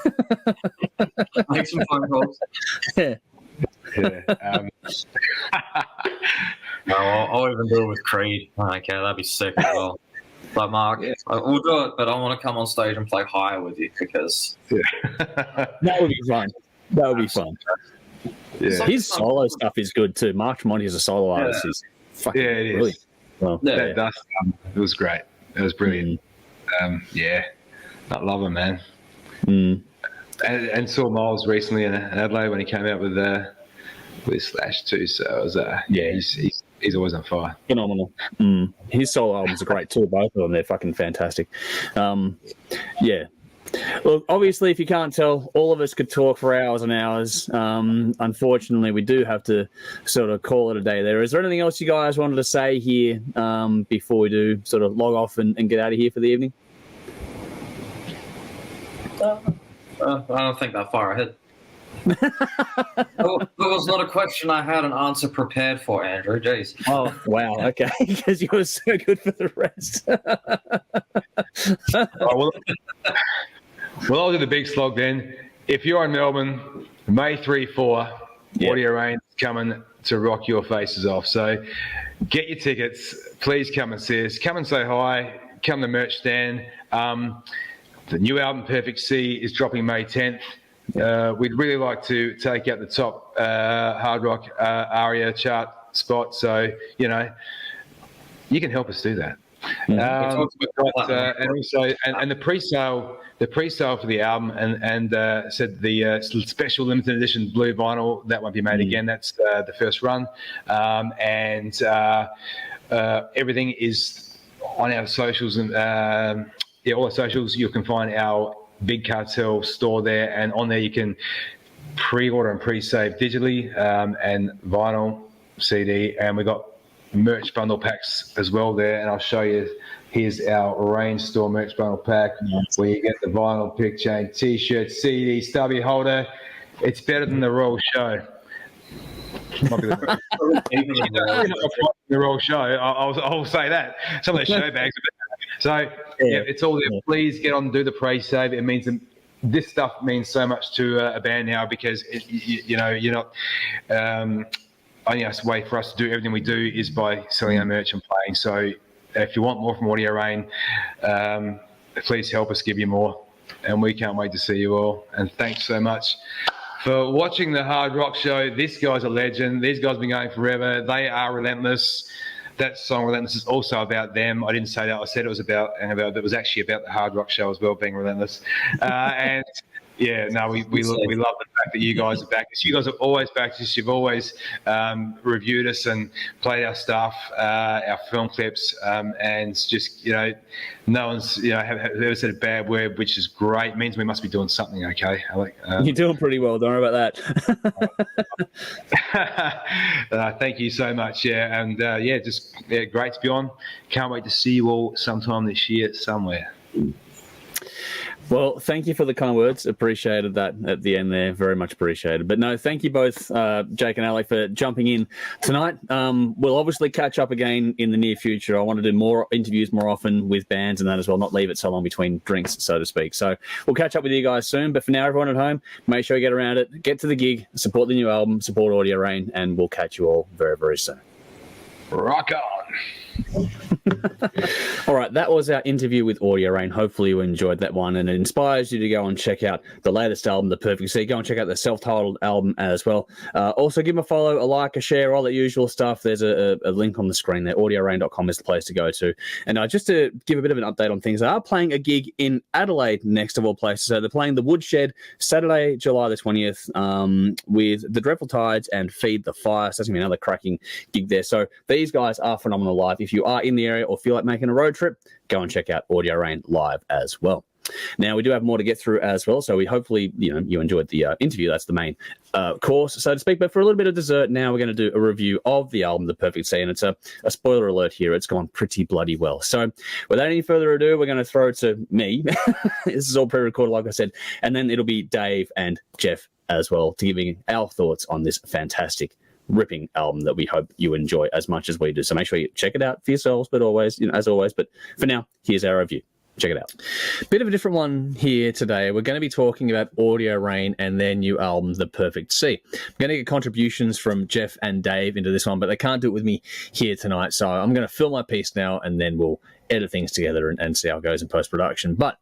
Make some phone calls. Yeah. No, I'll even do it with Creed. Okay, that'd be sick as well. But Mark, we'll do it, but I want to come on stage and play higher with you because that would be fun. That would be fun. Yeah. His solo stuff is good too. Mark Tremonti as a solo artist is fucking brilliant. Well, it was great. It was brilliant. I love him, man. And saw Miles recently in Adelaide when he came out with Slash too. So it was, he's always on fire. Phenomenal. His solo albums are great too. Both of them, they're fucking fantastic. Well, obviously, if you can't tell, all of us could talk for hours and hours. Unfortunately, we do have to sort of call it a day there. Is there anything else you guys wanted to say here before we do sort of log off and get out of here for the evening? I don't think that far ahead. That was not a question I had an answer prepared for, Andrew. Jeez. Oh, wow. Okay. Because you were so good for the rest. Well, I'll do the big slog then. If you're in Melbourne, May 3-4, Audio Rain is coming to rock your faces off. So get your tickets. Please come and see us. Come and say hi. Come to the merch stand. The new album, Perfect C, is dropping May 10th. We'd really like to take out the top hard rock ARIA chart spot. So, you can help us do that. And the pre-sale for the album and said the special limited edition blue vinyl that won't be made again. That's the first run, and everything is on our socials and all the socials. You can find our Big Cartel store there, and on there you can pre-order and pre-save digitally and vinyl, CD, and we got merch bundle packs as well there, and I'll show you. Here's our Rain Store merch bundle pack where you get the vinyl, pick chain, t-shirt, CD, stubby holder. It's better than the Royal Show. Might be the Royal Show. I'll say that. Some of the show bags are better. So it's all there. Please get on and do the pre-save. It means this stuff means so much to a band now because you're not. Only way for us to do everything we do is by selling our merch and playing. So if you want more from Audio Rain, please help us give you more. And we can't wait to see you all. And thanks so much for watching the Hard Rock Show. This guy's a legend. These guys have been going forever. They are relentless. That song Relentless is also about them. I didn't say that. I said it was about it was actually about the Hard Rock Show as well, being relentless. And yeah, no, we love the fact that you guys are back. You guys have always backed us. You've always reviewed us and played our stuff, our film clips, and just no one's ever said a bad word, which is great. It means we must be doing something okay. You're doing pretty well. Don't worry about that. Thank you so much. Yeah, and great to be on. Can't wait to see you all sometime this year somewhere. Well, thank you for the kind words. Appreciated that at the end there. Very much appreciated. But no, thank you both, Jake and Alec, for jumping in tonight. We'll obviously catch up again in the near future. I want to do more interviews more often with bands and that as well, not leave it so long between drinks, so to speak. So we'll catch up with you guys soon. But for now, everyone at home, make sure you get around it, get to the gig, support the new album, support Audio Rain, and we'll catch you all very, very soon. Rock on. All right, that was our interview with Audio Rain. Hopefully you enjoyed that one and it inspires you to go and check out the latest album, The Perfect Sea. Go and check out the self-titled album as well. Also, give them a follow, a like, a share, all that usual stuff. There's a link on the screen there. audiorain.com is the place to go to. And just to give a bit of an update on things, they are playing a gig in Adelaide, next of all places. So they're playing the Woodshed Saturday, July the 20th, with the Dreadful Tides and Feed the Fire. So that's going to be another cracking gig there. So these guys are phenomenal live. If you are in the area or feel like making a road trip, go and check out Audio Rain live as well. Now, we do have more to get through as well, so we hopefully, you enjoyed the interview. That's the main course, so to speak. But for a little bit of dessert, now we're going to do a review of the album, The Perfect Sea, and it's a spoiler alert here. It's gone pretty bloody well. So without any further ado, we're going to throw it to me. This is all pre-recorded, like I said, and then it'll be Dave and Jeff as well to giving our thoughts on this fantastic ripping album that we hope you enjoy as much as we do. So make sure you check it out for yourselves, but always, as always. But for now, here's our review. Check it out. Bit of a different one here today. We're going to be talking about Audio Rain and their new album, The Perfect Sea. I'm going to get contributions from Jeff and Dave into this one, but they can't do it with me here tonight. So I'm going to fill my piece now, and then we'll edit things together and see how it goes in post-production. But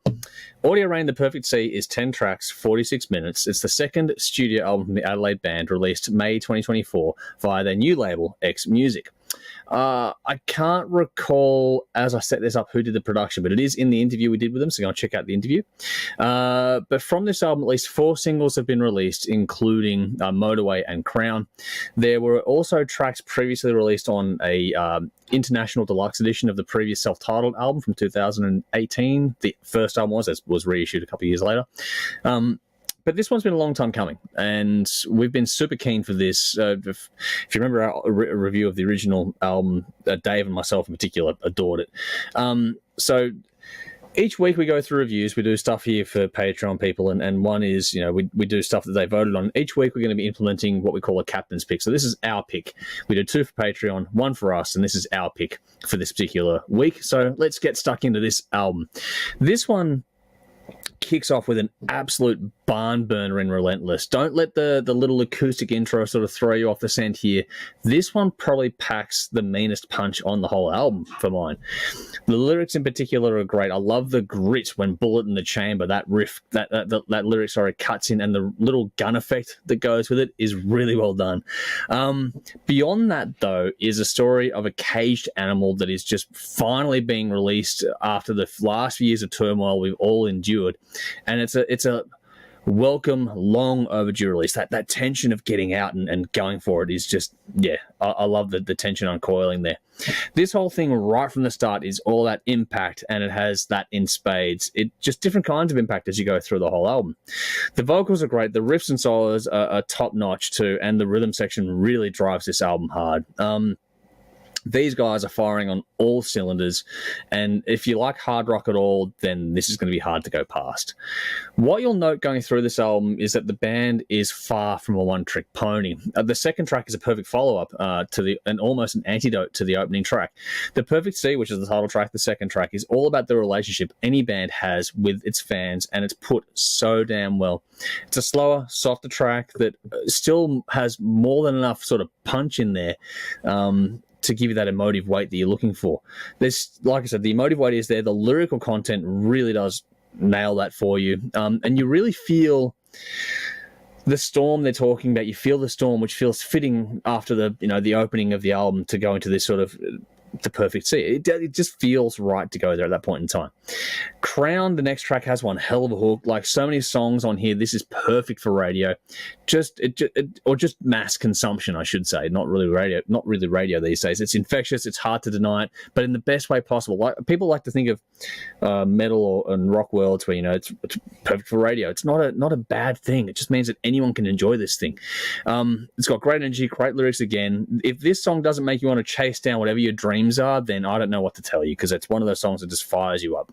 Audio Rain, The Perfect Sea is 10 tracks, 46 minutes. It's the second studio album from the Adelaide band, released May 2024 via their new label, X Music. I can't recall, as I set this up, who did the production, but it is in the interview we did with them, so go and check out the interview. But from this album, at least 4 singles have been released, including Motorway and Crown. There were also tracks previously released on a international deluxe edition of the previous self-titled album from 2018. The first album was reissued a couple of years later. But this one's been a long time coming, and we've been super keen for this. If you remember our review of the original album, Dave and myself in particular adored it. So each week we go through reviews. We do stuff here for Patreon people, and one is, we do stuff that they voted on. Each week we're going to be implementing what we call a captain's pick. So this is our pick. We do 2 for Patreon, 1 for us, and this is our pick for this particular week. So let's get stuck into this album. This one kicks off with an absolute barn burner in Relentless. Don't let the little acoustic intro sort of throw you off the scent here. This one probably packs the meanest punch on the whole album for mine. The lyrics in particular are great. I love the grit when Bullet in the Chamber, that riff, that lyric, cuts in, and the little gun effect that goes with it is really well done. Beyond that, though, is a story of a caged animal that is just finally being released after the last few years of turmoil we've all endured. And it's a welcome, long overdue release. That tension of getting out and going for it is just, I love the tension uncoiling there. This whole thing right from the start is all that impact, and it has that in spades. It just different kinds of impact as you go through the whole album. The vocals are great. The riffs and solos are top notch too, and the rhythm section really drives this album hard. These guys are firing on all cylinders, and if you like hard rock at all, then this is going to be hard to go past. What you'll note going through this album is that the band is far from a one-trick pony. The second track is a perfect follow-up and almost an antidote to the opening track. The Perfect Sea, which is the title track, the second track, is all about the relationship any band has with its fans, and it's put so damn well. It's a slower, softer track that still has more than enough sort of punch in there to give you that emotive weight that you're looking for. There's, like I said, the emotive weight is there. The lyrical content really does nail that for you. And you really feel the storm they're talking about. You feel the storm, which feels fitting after the opening of the album to go into this sort of The Perfect Sea. It just feels right to go there at that point in time. Crown, the next track, has one hell of a hook. Like so many songs on here, this is perfect for radio. Just mass consumption, I should say. Not really radio these days. It's infectious. It's hard to deny it, but in the best way possible. Like people like to think of metal and rock worlds where it's perfect for radio. It's not a bad thing. It just means that anyone can enjoy this thing. It's got great energy, great lyrics. Again, if this song doesn't make you want to chase down whatever your dreams are, then I don't know what to tell you, because it's one of those songs that just fires you up.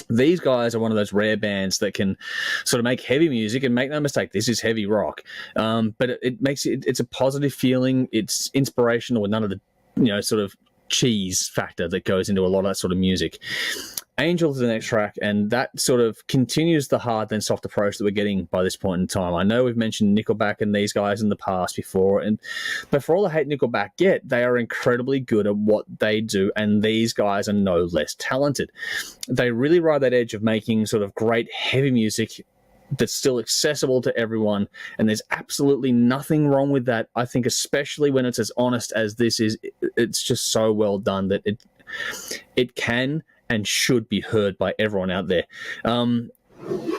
These guys are one of those rare bands that can sort of make heavy music, and make no mistake, this is heavy rock. But it makes it's a positive feeling. It's inspirational with none of the sort of cheese factor that goes into a lot of that sort of music. Angel is the next track, and that sort of continues the hard then soft approach that we're getting by this point in time. I know we've mentioned Nickelback and these guys in the past before, but for all the hate Nickelback get, they are incredibly good at what they do, and these guys are no less talented. They really ride that edge of making sort of great heavy music that's still accessible to everyone, and there's absolutely nothing wrong with that. I think especially when it's as honest as this is, it's just so well done that it can and should be heard by everyone out there. On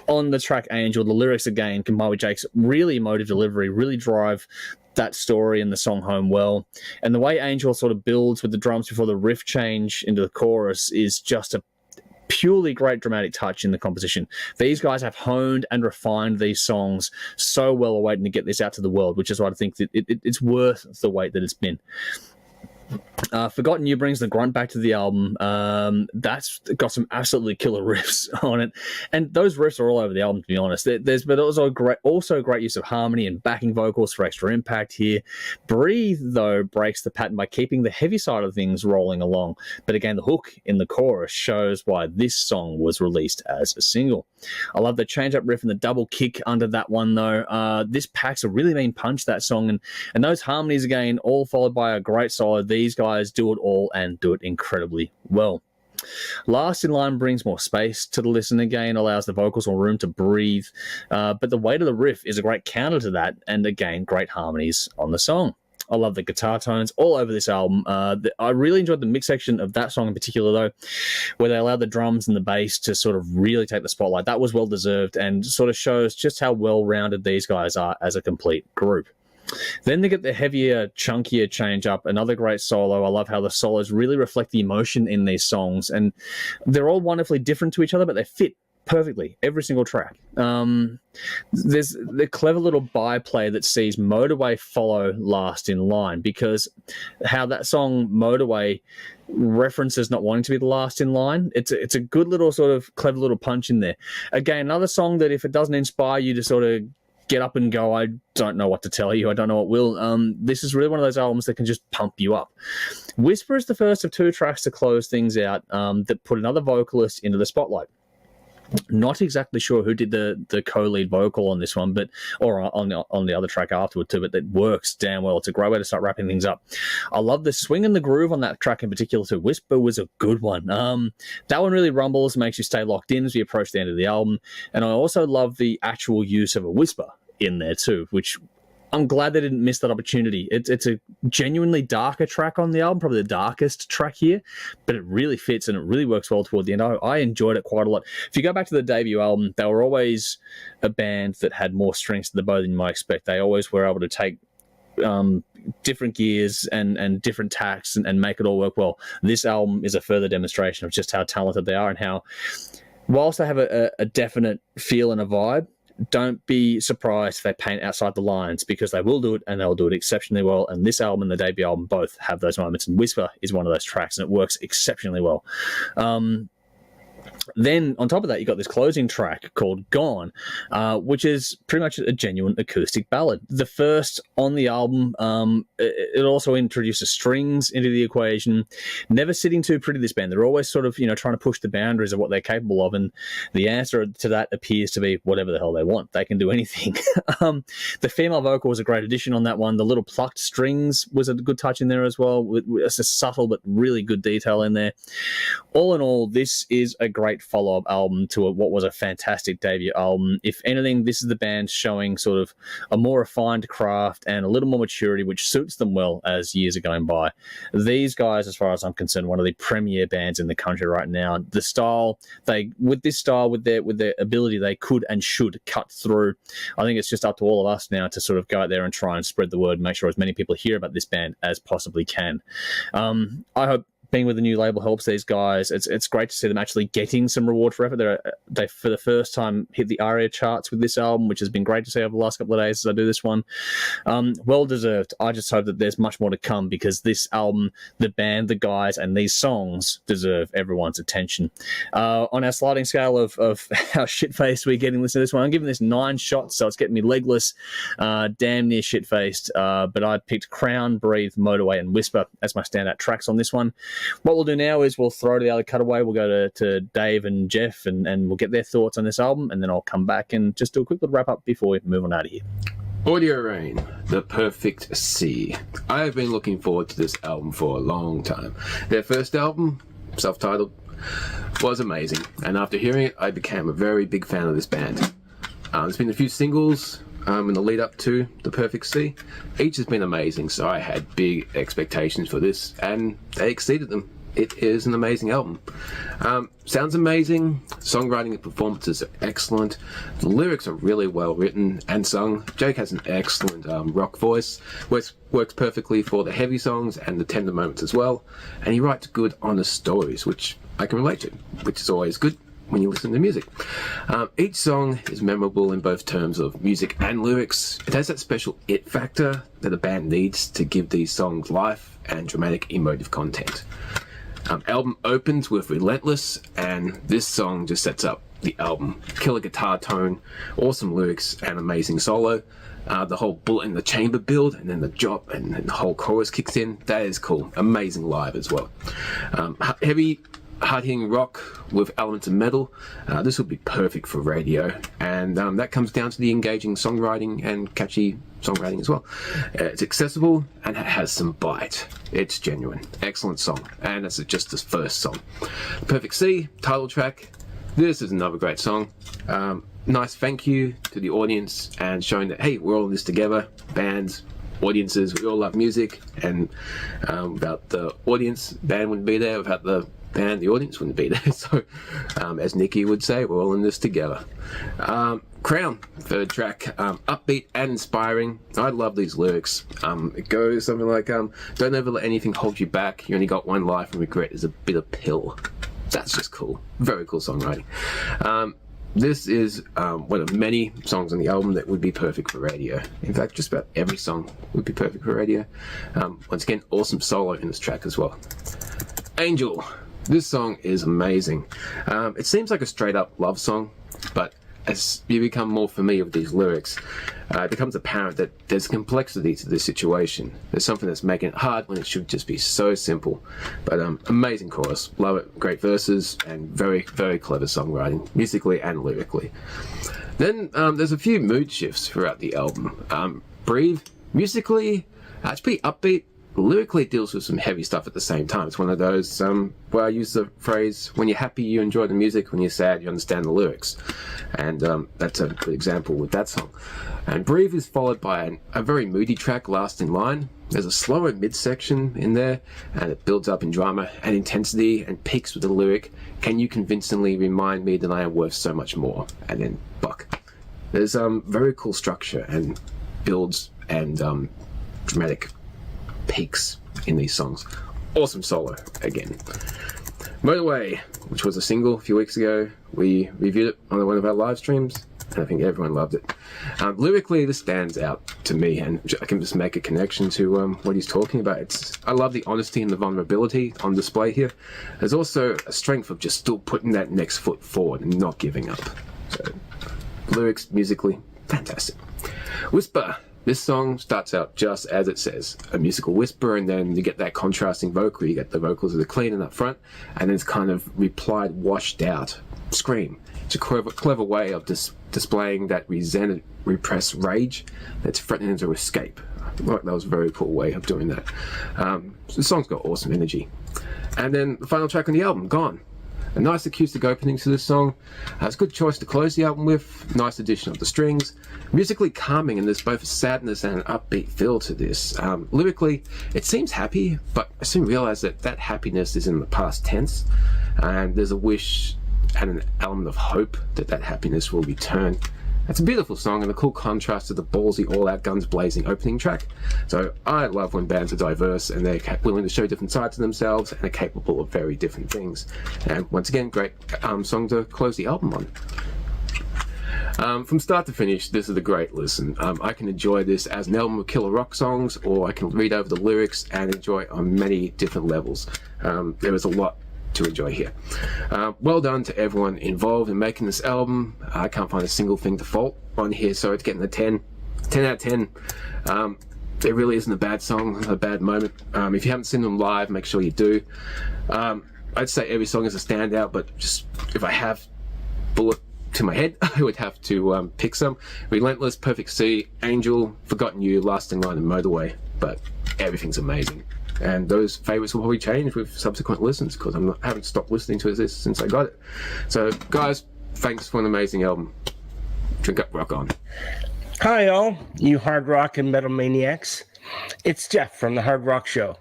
the track Angel, the lyrics again, combined with Jake's really emotive delivery, really drive that story and the song home well. And the way Angel sort of builds with the drums before the riff change into the chorus is just a purely great dramatic touch in the composition. These guys have honed and refined these songs so well, awaiting to get this out to the world, which is why I think that it's worth the wait that it's been. Forgotten You brings the grunt back to the album. That's got some absolutely killer riffs on it, and those riffs are all over the album, to be honest. But also great use of harmony and backing vocals for extra impact here. Breathe, though, breaks the pattern by keeping the heavy side of things rolling along, but again, the hook in the chorus shows why this song was released as a single. I love the change-up riff and the double kick under that one, though. This packs a really mean punch, that song, and those harmonies again, all followed by a great solo. These guys do it all and do it incredibly well. Last in Line brings more space to the listen again, allows the vocals more room to breathe, but the weight of the riff is a great counter to that, and again, great harmonies on the song. I love the guitar tones all over this album. I really enjoyed the mix section of that song in particular, though, where they allowed the drums and the bass to sort of really take the spotlight. That was well-deserved and sort of shows just how well-rounded these guys are as a complete group. Then they get the heavier, chunkier change up. Another great solo. I love how the solos really reflect the emotion in these songs, and they're all wonderfully different to each other, but they fit perfectly every single track. There's the clever little byplay that sees Motorway follow Last in Line, because how that song Motorway references not wanting to be the last in line. It's a good little sort of clever little punch in there. Again, another song that if it doesn't inspire you to sort of get up and go, I don't know what to tell you. I don't know what will. This is really one of those albums that can just pump you up. Whisper is the first of two tracks to close things out that put another vocalist into the spotlight. Not exactly sure who did the co-lead vocal on this one, or on the other track afterward too, but it works damn well. It's a great way to start wrapping things up. I love the swing and the groove on that track in particular too. Whisper was a good one. That one really rumbles and makes you stay locked in as we approach the end of the album. And I also love the actual use of a whisper in there too, which I'm glad they didn't miss that opportunity. It's a genuinely darker track on the album, probably the darkest track here, but it really fits and it really works well toward the end. I enjoyed it quite a lot. If you go back to the debut album, they were always a band that had more strings to the bow than you might expect. They always were able to take different gears and different tacks and make it all work well. This album is a further demonstration of just how talented they are, and how, whilst they have a definite feel and a vibe, don't be surprised if they paint outside the lines, because they will do it and they'll do it exceptionally well. And this album and the debut album both have those moments, and Whisper is one of those tracks, and it works exceptionally well. Then on top of that, you got this closing track called Gone, which is pretty much a genuine acoustic ballad. The first on the album. It also introduces strings into the equation. Never sitting too pretty, this band. They're always sort of, trying to push the boundaries of what they're capable of, and the answer to that appears to be whatever the hell they want. They can do anything. The female vocal was a great addition on that one. The little plucked strings was a good touch in there as well. It's a subtle but really good detail in there. All in all, this is a great follow-up album to what was a fantastic debut album. If anything, this is the band showing sort of a more refined craft and a little more maturity, which suits them well as years are going by. These guys, as far as I'm concerned, one of the premier bands in the country right now. The style, with their ability, they could and should cut through. I think it's just up to all of us now to sort of go out there and try and spread the word and make sure as many people hear about this band as possibly can. I hope being with the new label helps these guys. It's great to see them actually getting some reward for effort. They for the first time hit the ARIA charts with this album, which has been great to see over the last couple of days as I do this one. Well deserved. I just hope that there's much more to come, because this album, the band, the guys, and these songs deserve everyone's attention. On our sliding scale of how shit-faced we're getting listening to this one, I'm giving this 9 shots, so it's getting me legless, damn near shit-faced. But I picked Crown, Breathe, Motorway, and Whisper as my standout tracks on this one. what we'll do now is we'll throw to the other cutaway. We'll go to Dave and Jeff, and we'll get their thoughts on this album, and then I'll come back and just do a quick little wrap up before we move on out of here. Audio Rain, The Perfect Sea. I have been looking forward to this album for a long time. Their first album, self-titled, was amazing, and after hearing it, I became a very big fan of this band. There's been a few singles in the lead up to The Perfect Sea. Each has been amazing, so I had big expectations for this, and they exceeded them. It is an amazing album. Sounds amazing. Songwriting and performances are excellent. The lyrics are really well written and sung. Jake has an excellent rock voice. Works perfectly for the heavy songs and the tender moments as well. And he writes good, honest stories, which I can relate to, which is always good when you listen to music. Each song is memorable in both terms of music and lyrics. It has that special it factor that a band needs to give these songs life and dramatic emotive content. Album opens with Relentless, and this song just sets up the album. Killer guitar tone, awesome lyrics, and amazing solo. The whole bullet in the chamber build, and then the drop, and then the whole chorus kicks in. That is cool. Amazing live as well. Heavy, hard-hitting rock with elements of metal. This would be perfect for radio, and that comes down to the engaging songwriting and catchy songwriting as well. It's accessible and it has some bite. It's genuine. Excellent song, and that's just the first song. Perfect Sea, title track. This is another great song. Nice thank you to the audience and showing that, hey, we're all in this together. Bands, audiences, we all love music, and without the audience, band wouldn't be there. Without the band, the audience wouldn't be there. So, as Nikki would say, we're all in this together. Crown, third track, upbeat and inspiring. I love these lyrics. It goes something like, don't ever let anything hold you back. You only got one life, and regret is a bitter pill. That's just cool. Very cool songwriting. This is one of many songs on the album that would be perfect for radio. In fact, just about every song would be perfect for radio. Once again, awesome solo in this track as well. Angel. This song is amazing. It seems like a straight up love song, but as you become more familiar with these lyrics, it becomes apparent that there's complexity to this situation. There's something that's making it hard when it should just be so simple. But amazing chorus, love it, great verses, and very, very clever songwriting, musically and lyrically. Then there's a few mood shifts throughout the album. Breathe, musically, it's pretty upbeat. Lyrically, it deals with some heavy stuff at the same time. It's one of those where I use the phrase, when you're happy, you enjoy the music. When you're sad, you understand the lyrics. And that's a good example with that song. And Breathe is followed by a very moody track, Last in Line. There's a slower midsection in there, and it builds up in drama and intensity and peaks with the lyric, can you convincingly remind me that I am worth so much more? And then Buck. There's very cool structure and builds and dramatic peaks in these songs. Awesome solo again. Motorway, which was a single a few weeks ago, we reviewed it on one of our live streams, and I think everyone loved it. Lyrically, this stands out to me, and I can just make a connection to what he's talking about. I love the honesty and the vulnerability on display here. There's also a strength of just still putting that next foot forward and not giving up. So, lyrics, musically, fantastic. Whisper. This song starts out just as it says, a musical whisper, and then you get that contrasting vocal. You get the vocals that are clean and up front, and then it's kind of replied, washed out scream. It's a clever way of displaying that resented, repressed rage that's threatening to escape. I thought that was a very cool way of doing that. The song's got awesome energy. And then the final track on the album, Gone. A nice acoustic opening to this song. It's a good choice to close the album with. Nice addition of the strings. Musically calming, and there's both a sadness and an upbeat feel to this. Lyrically, it seems happy, but I soon realized that happiness is in the past tense, and there's a wish and an element of hope that happiness will return. It's a beautiful song and a cool contrast to the ballsy, all-out, guns-blazing opening track. So I love when bands are diverse and they're willing to show different sides of themselves and are capable of very different things. And once again, great song to close the album on. From start to finish, this is a great listen. I can enjoy this as an album of killer rock songs, or I can read over the lyrics and enjoy it on many different levels. There is a lot to enjoy here. Well done to everyone involved in making this album. I can't find a single thing to fault on here, so it's getting a 10 out of 10. there really isn't a bad song, a bad moment. If you haven't seen them live, make sure you do. I'd say every song is a standout, but just if I have bullet to my head, I would have to pick some. Relentless, Perfect Sea, Angel, Forgotten You, Lasting Line, and Motorway. But everything's amazing. And those favourites will probably change with subsequent listens because I haven't stopped listening to this since I got it. So, guys, thanks for an amazing album. Drink up, rock on. Hi, all, you hard rock and metal maniacs. It's Jeff from the Hard Rock Show.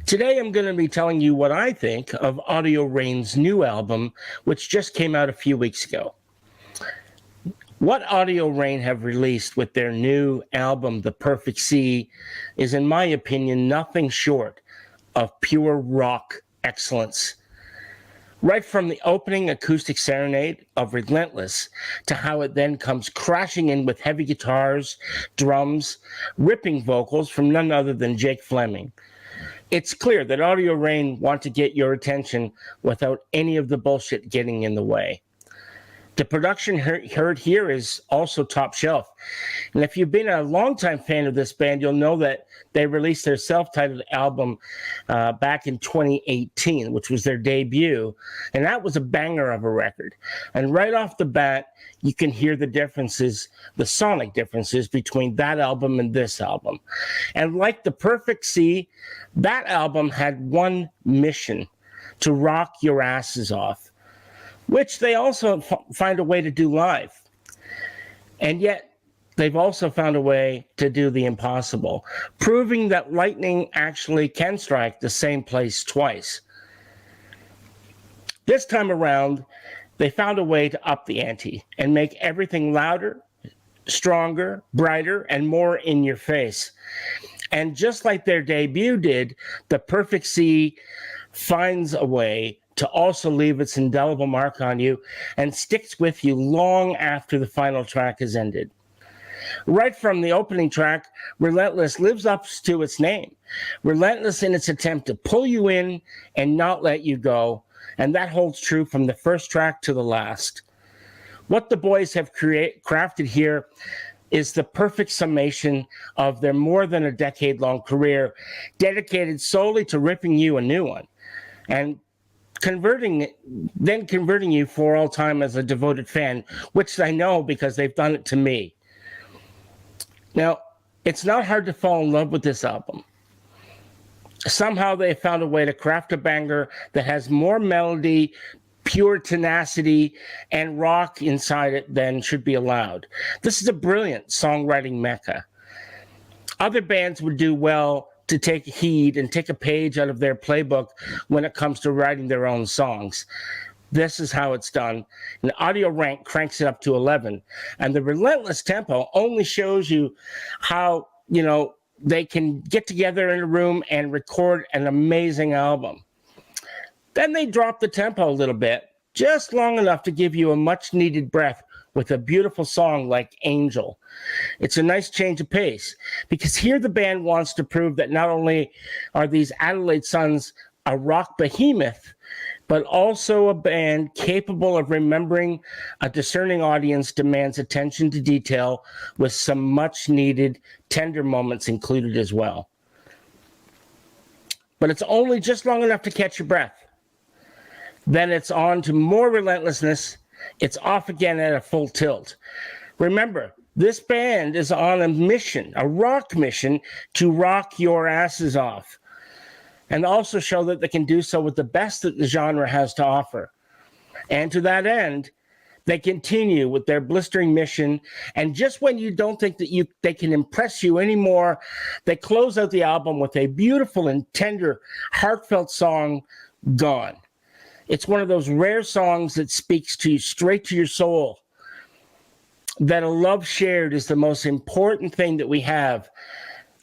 Today, I'm going to be telling you what I think of Audio Rain's new album, which just came out a few weeks ago. What Audio Rain have released with their new album, The Perfect Sea, is, in my opinion, nothing short of pure rock excellence. Right from the opening acoustic serenade of Relentless to how it then comes crashing in with heavy guitars, drums, ripping vocals from none other than Jake Fleming. It's clear that Audio Rain want to get your attention without any of the bullshit getting in the way. The production heard here is also top shelf. And if you've been a longtime fan of this band, you'll know that they released their self-titled album back in 2018, which was their debut. And that was a banger of a record. And right off the bat, you can hear the differences, the sonic differences between that album and this album. And like The Perfect Sea, that album had one mission: to rock your asses off, which they also find a way to do live. And yet, they've also found a way to do the impossible, proving that lightning actually can strike the same place twice. This time around, they found a way to up the ante and make everything louder, stronger, brighter, and more in your face. And just like their debut did, The Perfect Sea finds a way to also leave its indelible mark on you and sticks with you long after the final track has ended. Right from the opening track, Relentless lives up to its name. Relentless in its attempt to pull you in and not let you go, and that holds true from the first track to the last. What the boys have crafted here is the perfect summation of their more than a decade-long career, dedicated solely to ripping you a new one, and converting you for all time as a devoted fan, which I know because they've done it to me. Now, it's not hard to fall in love with this album. Somehow they found a way to craft a banger that has more melody, pure tenacity, and rock inside it than should be allowed. This is a brilliant songwriting mecca. Other bands would do well to take heed and take a page out of their playbook when it comes to writing their own songs. This is how it's done. And Audio Rain cranks it up to 11. And the relentless tempo only shows you how, they can get together in a room and record an amazing album. Then they drop the tempo a little bit, just long enough to give you a much needed breath with a beautiful song like Angel. It's a nice change of pace because here the band wants to prove that not only are these Adelaide Sons a rock behemoth, but also a band capable of remembering a discerning audience demands attention to detail with some much needed tender moments included as well. But it's only just long enough to catch your breath. Then it's on to more relentlessness. It's off again at a full tilt. Remember, this band is on a mission, a rock mission, to rock your asses off, and also show that they can do so with the best that the genre has to offer. And to that end, they continue with their blistering mission, and just when you don't think that they can impress you anymore, they close out the album with a beautiful and tender, heartfelt song, Gone. It's one of those rare songs that speaks to you straight to your soul, that a love shared is the most important thing that we have,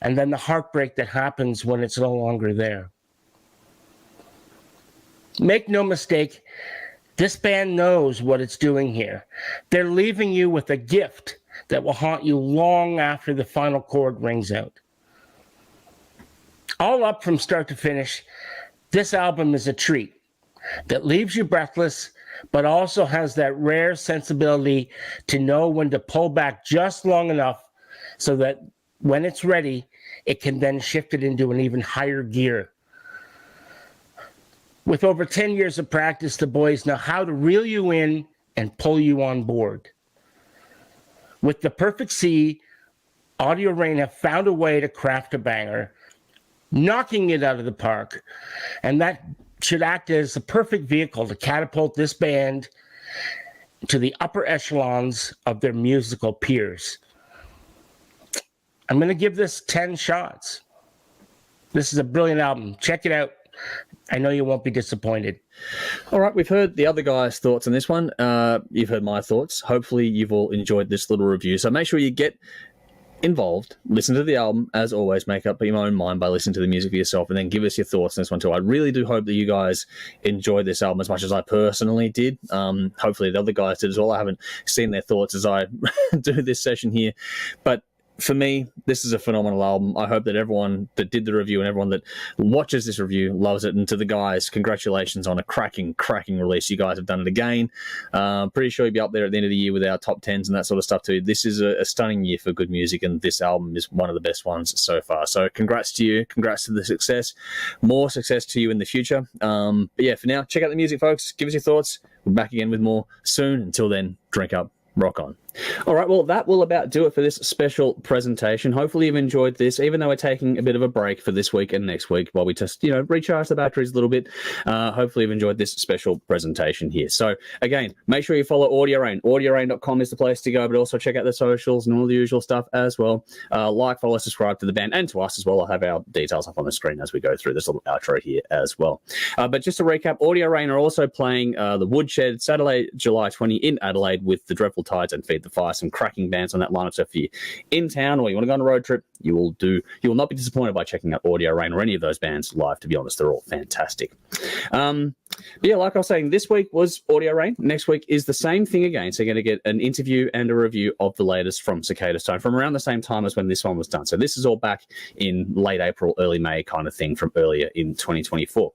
and then the heartbreak that happens when it's no longer there. Make no mistake, this band knows what it's doing here. They're leaving you with a gift that will haunt you long after the final chord rings out. All up from start to finish, this album is a treat that leaves you breathless, but also has that rare sensibility to know when to pull back just long enough so that when it's ready, it can then shift it into an even higher gear. With over 10 years of practice, the boys know how to reel you in and pull you on board. With the Perfect C, Audio Rain have found a way to craft a banger, knocking it out of the park, and that should act as the perfect vehicle to catapult this band to the upper echelons of their musical peers. I'm going to give this 10 shots. This is a brilliant album. Check it out. I know you won't be disappointed. All right, we've heard the other guys' thoughts on this one. You've heard my thoughts. Hopefully you've all enjoyed this little review. So make sure you get involved, listen to the album, as always, make up your own mind by listening to the music for yourself, and then give us your thoughts on this one too. I really do hope that you guys enjoyed this album as much as I personally did. Hopefully the other guys did as well. I haven't seen their thoughts as I do this session here, but for me, this is a phenomenal album. I hope that everyone that did the review and everyone that watches this review loves it. And to the guys, congratulations on a cracking release. You guys have done it again. Pretty sure you'll be up there at the end of the year with our top 10s and that sort of stuff too. This is a stunning year for good music, and this album is one of the best ones so far. So congrats to you. Congrats to the success. More success to you in the future. But yeah, for now, check out the music, folks. Give us your thoughts. We're back again with more soon. Until then, drink up. Rock on. All right, well, that will about do it for this special presentation. Hopefully you've enjoyed this, even though we're taking a bit of a break for this week and next week while we just, recharge the batteries a little bit. Hopefully you've enjoyed this special presentation here. So, again, make sure you follow Audio Rain. AudioRain.com is the place to go, but also check out the socials and all the usual stuff as well. Like, follow, subscribe to the band and to us as well. I'll have our details up on the screen as we go through this little outro here as well. But just to recap, Audio Rain are also playing the Woodshed Saturday, July 20 in Adelaide with the Dreadful Tides and Feed the Fire. Some cracking bands on that lineup. So if you're in town or you want to go on a road trip, you will not be disappointed by checking out Audio Rain or any of those bands live. To be honest, they're all fantastic. But yeah, like I was saying, this week was Audio Rain. Next week is the same thing again. So you're going to get an interview and a review of the latest from Cicadastone from around the same time as when this one was done. So this is all back in late April, early May kind of thing from earlier in 2024.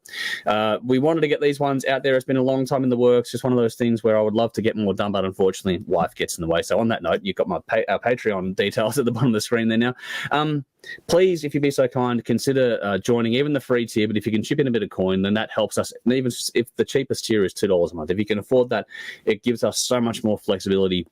We wanted to get these ones out there. It's been a long time in the works. Just one of those things where I would love to get more done, but unfortunately life gets in the way. So on that note, you've got our Patreon details at the bottom of the screen there now. Please, if you'd be so kind, consider joining even the free tier. But if you can chip in a bit of coin, then that helps us. And even if the cheapest tier is $2 a month, if you can afford that, it gives us so much more flexibility.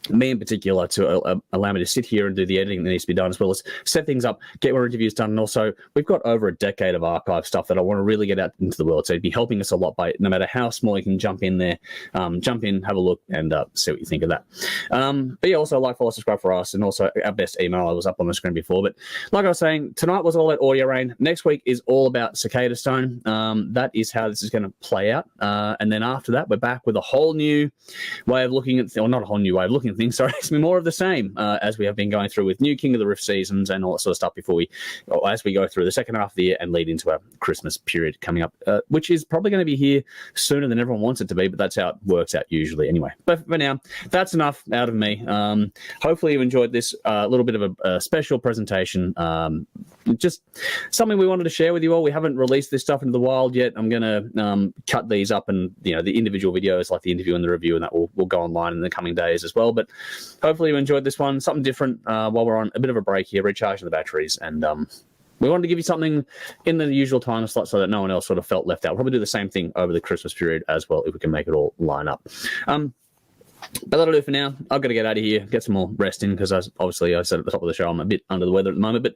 Me in particular, to allow me to sit here and do the editing that needs to be done, as well as set things up, get more interviews done. And also, we've got over a decade of archive stuff that I want to really get out into the world. So it'd be helping us a lot by, no matter how small, you can jump in there, have a look, and see what you think of that. But yeah, also like, follow, subscribe for us, and also our best email. I was up on the screen before. But like I was saying, tonight was all about Audio Rain. Next week is all about Cicadastone. That is how this is going to play out. And then after that, we're back with a whole new way of looking at, or not a whole new way of looking at things, sorry, it's been more of the same as we have been going through with new King of the Rift seasons and all that sort of stuff as we go through the second half of the year and lead into our Christmas period coming up, which is probably going to be here sooner than everyone wants it to be, but that's how it works out usually anyway. But for now, that's enough out of me. Hopefully you enjoyed this little bit of a special presentation. Just something we wanted to share with you all. We haven't released this stuff into the wild yet. I'm going to cut these up, and the individual videos like the interview and the review, and that will go online in the coming days as well. But hopefully you enjoyed this one, something different while we're on a bit of a break here, recharging the batteries. And we wanted to give you something in the usual time slot so that no one else sort of felt left out. We'll probably do the same thing over the Christmas period as well if we can make it all line up. But that'll do for now. I've got to get out of here, get some more rest in, because obviously I said at the top of the show I'm a bit under the weather at the moment. But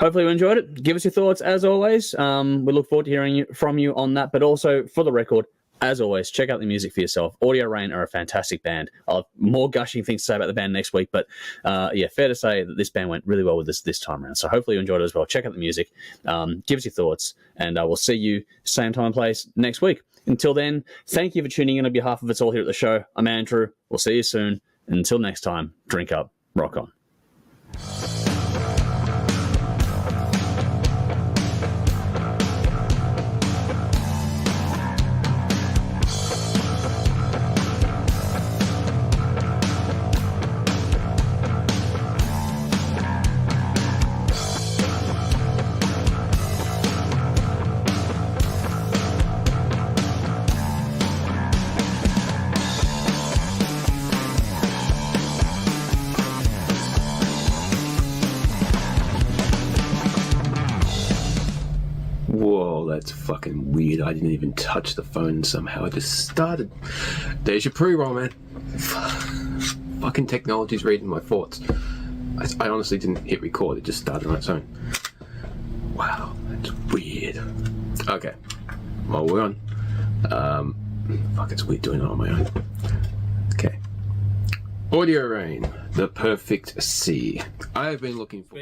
hopefully you enjoyed it. Give us your thoughts as always. We look forward to hearing from you on that. But also, for the record, as always, check out the music for yourself. Audio Rain are a fantastic band. I'll have more gushing things to say about the band next week, but yeah, fair to say that this band went really well with this time around. So hopefully you enjoyed it as well. Check out the music, give us your thoughts, and we'll see you same time and place next week. Until then, thank you for tuning in on behalf of It's All Here at the Show. I'm Andrew. We'll see you soon. Until next time, drink up, rock on. that's fucking weird. I didn't even touch the phone somehow. It just started. There's your pre-roll, man. Fucking technology's reading my thoughts. I honestly didn't hit record. It just started on its own. Wow, that's weird. Okay, well, we're on. Fuck, it's weird doing it on my own. Okay. Audio Rain, the perfect C. I have been looking for...